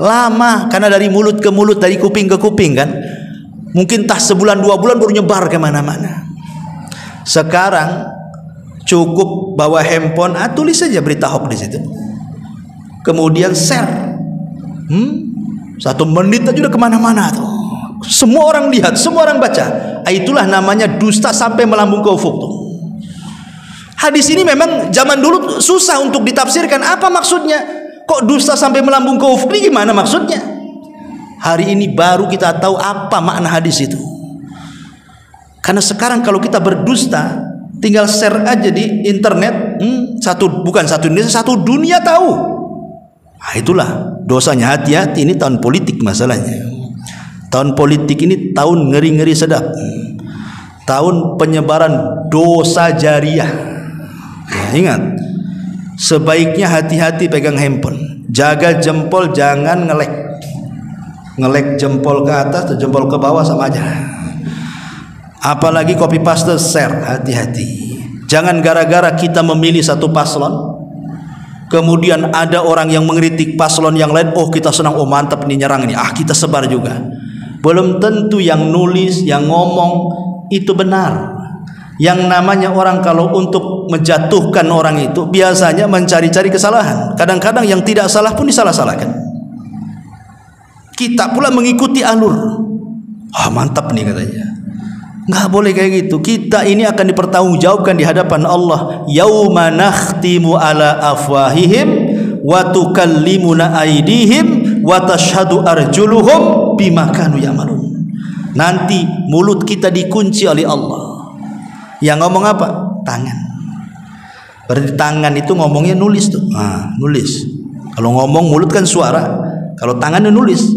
Lama, karena dari mulut ke mulut, dari kuping ke kuping kan. Mungkin tak sebulan dua bulan baru nyebar kemana-mana. Sekarang cukup bawa handphone, tulis saja berita hoax di situ. Kemudian share, 1 menit aja udah kemana-mana tuh. Semua orang lihat, semua orang baca. Itulah namanya dusta sampai melambung ke ufuk tuh. Hadis ini memang zaman dulu susah untuk ditafsirkan. Apa maksudnya? Kok dusta sampai melambung ke kufur? Gimana maksudnya? Hari ini baru kita tahu apa makna hadis itu. Karena sekarang kalau kita berdusta, tinggal share aja di internet, bukan satu Indonesia, satu dunia tahu. Nah, itulah dosanya. Hati-hati, ini tahun politik masalahnya. Tahun politik ini tahun ngeri-ngeri sedap. Tahun penyebaran dosa jariah. Ya, ingat, sebaiknya hati-hati pegang handphone. Jaga jempol, jangan ngelek jempol ke atas atau jempol ke bawah sama aja. Apalagi copy paste share, hati-hati. Jangan gara-gara kita memilih satu paslon, kemudian ada orang yang mengkritik paslon yang lain, oh kita senang, oh mantap nih nyerang ini, kita sebar juga. Belum tentu yang nulis, yang ngomong itu benar. Yang namanya orang kalau untuk menjatuhkan orang itu biasanya mencari-cari kesalahan. Kadang-kadang yang tidak salah pun disalah-salahkan. Kita pula mengikuti alur. Mantap nih katanya. Nggak boleh kayak gitu. Kita ini akan dipertanggungjawabkan di hadapan Allah. Yauma nakhtimu ala afwahihim wa tukallimuna aydihim wa tashhadu arjuluhum bima kanu ya'malun. Nanti mulut kita dikunci oleh Allah. Yang ngomong apa? Tangan. Berarti tangan itu ngomongnya nulis tuh. Nulis. Kalau ngomong mulut kan suara. Kalau tangannya nulis.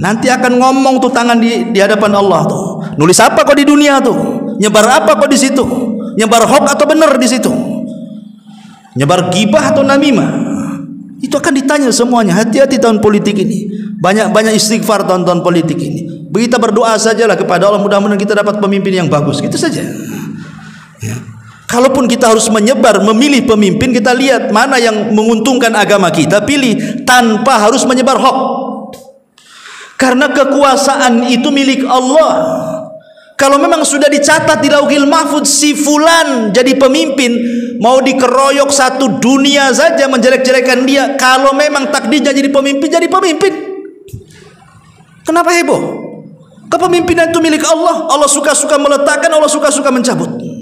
Nanti akan ngomong tuh tangan di hadapan Allah tuh. Nulis apa kok di dunia tuh? Nyebar apa kok di situ? Nyebar hoax atau benar di situ? Nyebar gibah atau namimah? Itu akan ditanya semuanya. Hati-hati tahun politik ini. Banyak istighfar tahun-tahun politik ini. Kita berdoa sajalah kepada Allah, mudah-mudahan kita dapat pemimpin yang bagus. Gitu saja. Ya. Kalaupun kita harus memilih pemimpin, kita lihat mana yang menguntungkan agama kita, pilih tanpa harus menyebar hoax. Karena kekuasaan itu milik Allah. Kalau memang sudah dicatat di Lauhil Mahfuz si fulan jadi pemimpin, mau dikeroyok satu dunia saja menjelek-jelekan dia, kalau memang takdirnya jadi pemimpin, jadi pemimpin. Kenapa heboh? Kepemimpinan itu milik Allah. Allah suka-suka meletakkan, Allah suka-suka mencabut.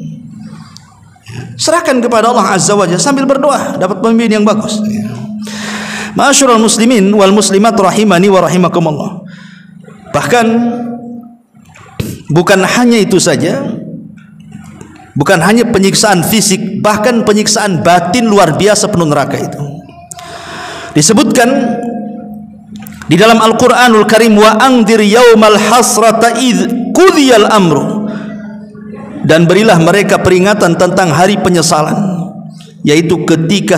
Serahkan kepada Allah Azza wa Jalla sambil berdoa dapat pemimpin yang bagus. Ma'asyiral muslimin wal muslimat rahimani wa rahimakumullah. Bahkan bukan hanya itu saja, bukan hanya penyiksaan fisik, bahkan penyiksaan batin luar biasa penuh neraka itu. Disebutkan di dalam Al-Qur'anul Karim, wa anzir yaumal hasrata idz qudiyal amru, dan berilah mereka peringatan tentang hari penyesalan, yaitu ketika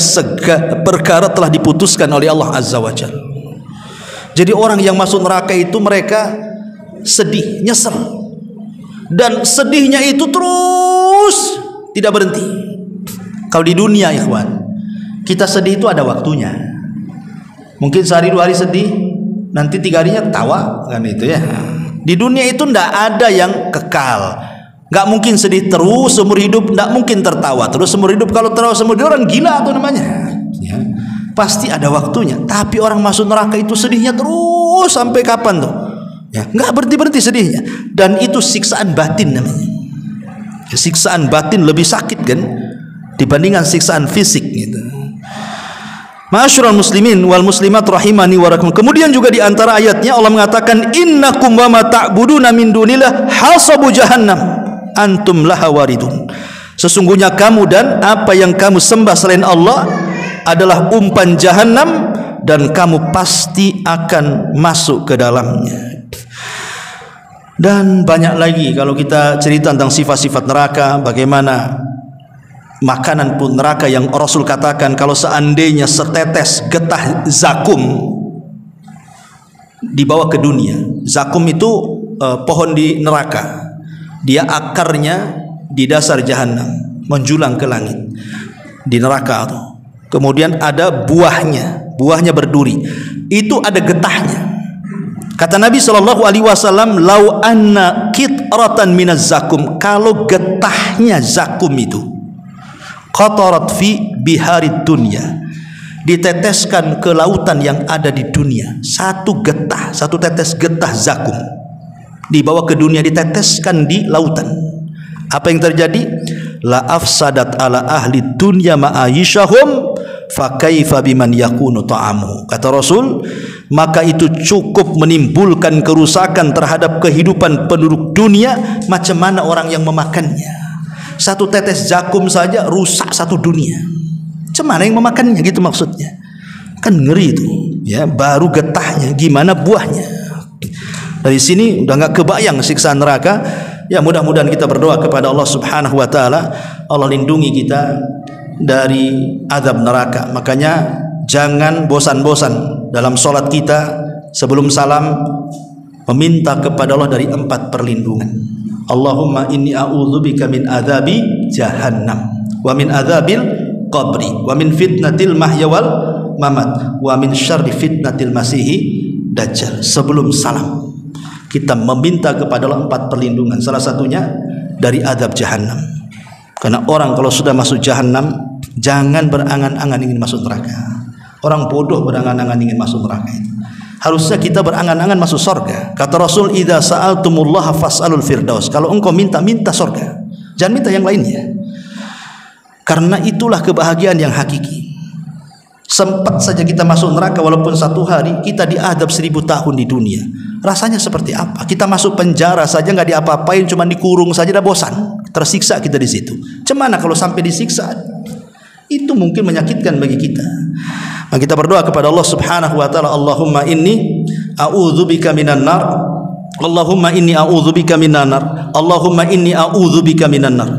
perkara telah diputuskan oleh Allah Azza wa Jalla. Jadi orang yang masuk neraka itu mereka sedih, nyesel, dan sedihnya itu terus tidak berhenti. Kalau di dunia ikhwan, kita sedih itu ada waktunya. Mungkin sehari 2 hari sedih, nanti 3 harinya ketawa, kan itu ya. Di dunia itu ndak ada yang kekal. Nggak mungkin sedih terus seumur hidup, nggak mungkin tertawa terus seumur hidup. Kalau tertawa seumur hidup orang gila tuh namanya. Ya. Pasti ada waktunya. Tapi orang masuk neraka itu sedihnya terus sampai kapan tuh? Ya, nggak berhenti sedihnya. Dan itu siksaan batin namanya. Ya, siksaan batin lebih sakit kan dibandingkan siksaan fisik gitu. Ma'asyiral muslimin wal muslimat rahimani wa rahimakumullah. Kemudian juga di antara ayatnya Allah mengatakan innakum wa ma ta'buduna min dunillah hasabu jahannam antum laha waridun. Sesungguhnya kamu dan apa yang kamu sembah selain Allah adalah umpan jahannam dan kamu pasti akan masuk ke dalamnya. Dan banyak lagi kalau kita cerita tentang sifat-sifat neraka, bagaimana makanan pun neraka yang Rasul katakan kalau seandainya setetes getah zakum dibawa ke dunia. Zakum itu pohon di neraka. Dia akarnya di dasar jahanam menjulang ke langit di neraka itu. Kemudian ada buahnya berduri. Itu ada getahnya. Kata Nabi SAW, lau anna kitratan minaz zakum, kalau getahnya zakum itu qatarat fi biharid dunya, diteteskan ke lautan yang ada di dunia, satu tetes getah zakum dibawa ke dunia, diteteskan di lautan, apa yang terjadi? la afsadat ala ahli dunya ma'ayishahum fa kaifa biman yakunu ta'amu. Kata Rasul, maka itu cukup menimbulkan kerusakan terhadap kehidupan penduduk dunia, macam mana orang yang memakannya. Satu tetes jagung saja rusak satu dunia, macam mana yang memakannya, gitu maksudnya. Kan ngeri itu ya, baru getahnya gimana buahnya. Dari sini udah nggak kebayang siksaan neraka. Ya, mudah-mudahan kita berdoa kepada Allah Subhanahu wa taala, Allah lindungi kita dari azab neraka. Makanya jangan bosan-bosan dalam sholat kita sebelum salam meminta kepada Allah dari 4 perlindungan. Allahumma inni a'udzubika min adzabi jahannam wa min adzabil qabri wa min fitnatil mahya wal mamat wa min syarri fitnatil masihi dajjal. Sebelum salam kita meminta kepada Allah 4 perlindungan, salah satunya dari azab jahannam. Karena orang kalau sudah masuk jahannam, jangan berangan-angan ingin masuk neraka. Orang bodoh berangan-angan ingin masuk neraka itu. Harusnya kita berangan-angan masuk surga. Kata Rasul, idza sa'altumullaha fas'alul firdaus. Kalau engkau minta surga, jangan minta yang lainnya. Karena itulah kebahagiaan yang hakiki. Sempat saja kita masuk neraka walaupun 1 hari, kita diadab 1000 tahun di dunia. Rasanya seperti apa? Kita masuk penjara saja nggak diapa-apain, cuma dikurung saja dah bosan. Tersiksa kita di situ. Cemana kalau sampai disiksa? Itu mungkin menyakitkan bagi kita. Maka kita berdoa kepada Allah Subhanahu wa taala, Allahumma inni a'udzubika minan nar. Allahumma inni a'udzubika minan nar. Allahumma inni a'udzubika minan nar.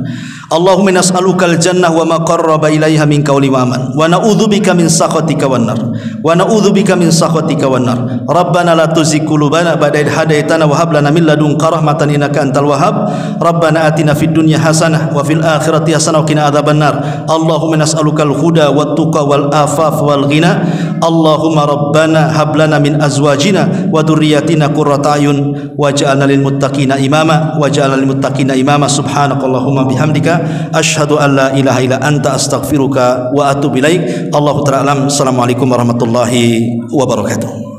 Allahumma nas'alukal jannah wa ma qarraba ilaiha min qawli wa amal wa na'udzubika min sakhatika wan nar wa na'udzubika min sakhatika wan nar. Rabbana la tuzigh qulubana ba'da idh hadaitana wa hab lana min ladunka rahmatan innaka antal wahhab. Rabbana atina fid dunya hasanah wa fil akhirati hasanah wa qina adzabannar. Allahumma nas'alukal huda wat tuqa wal afaf wal ghina. Allahumma rabbana hab lana min azwajina wa dhurriyyatina qurrata ayun waj'alna lil muttaqina imama waj'alna lil muttaqina imama. Subhanakallahumma bihamdika asyhadu an la ilaha illa anta astaghfiruka wa atubu ilaik. Allahu ta'ala alam. Assalamualaikum warahmatullahi wabarakatuh.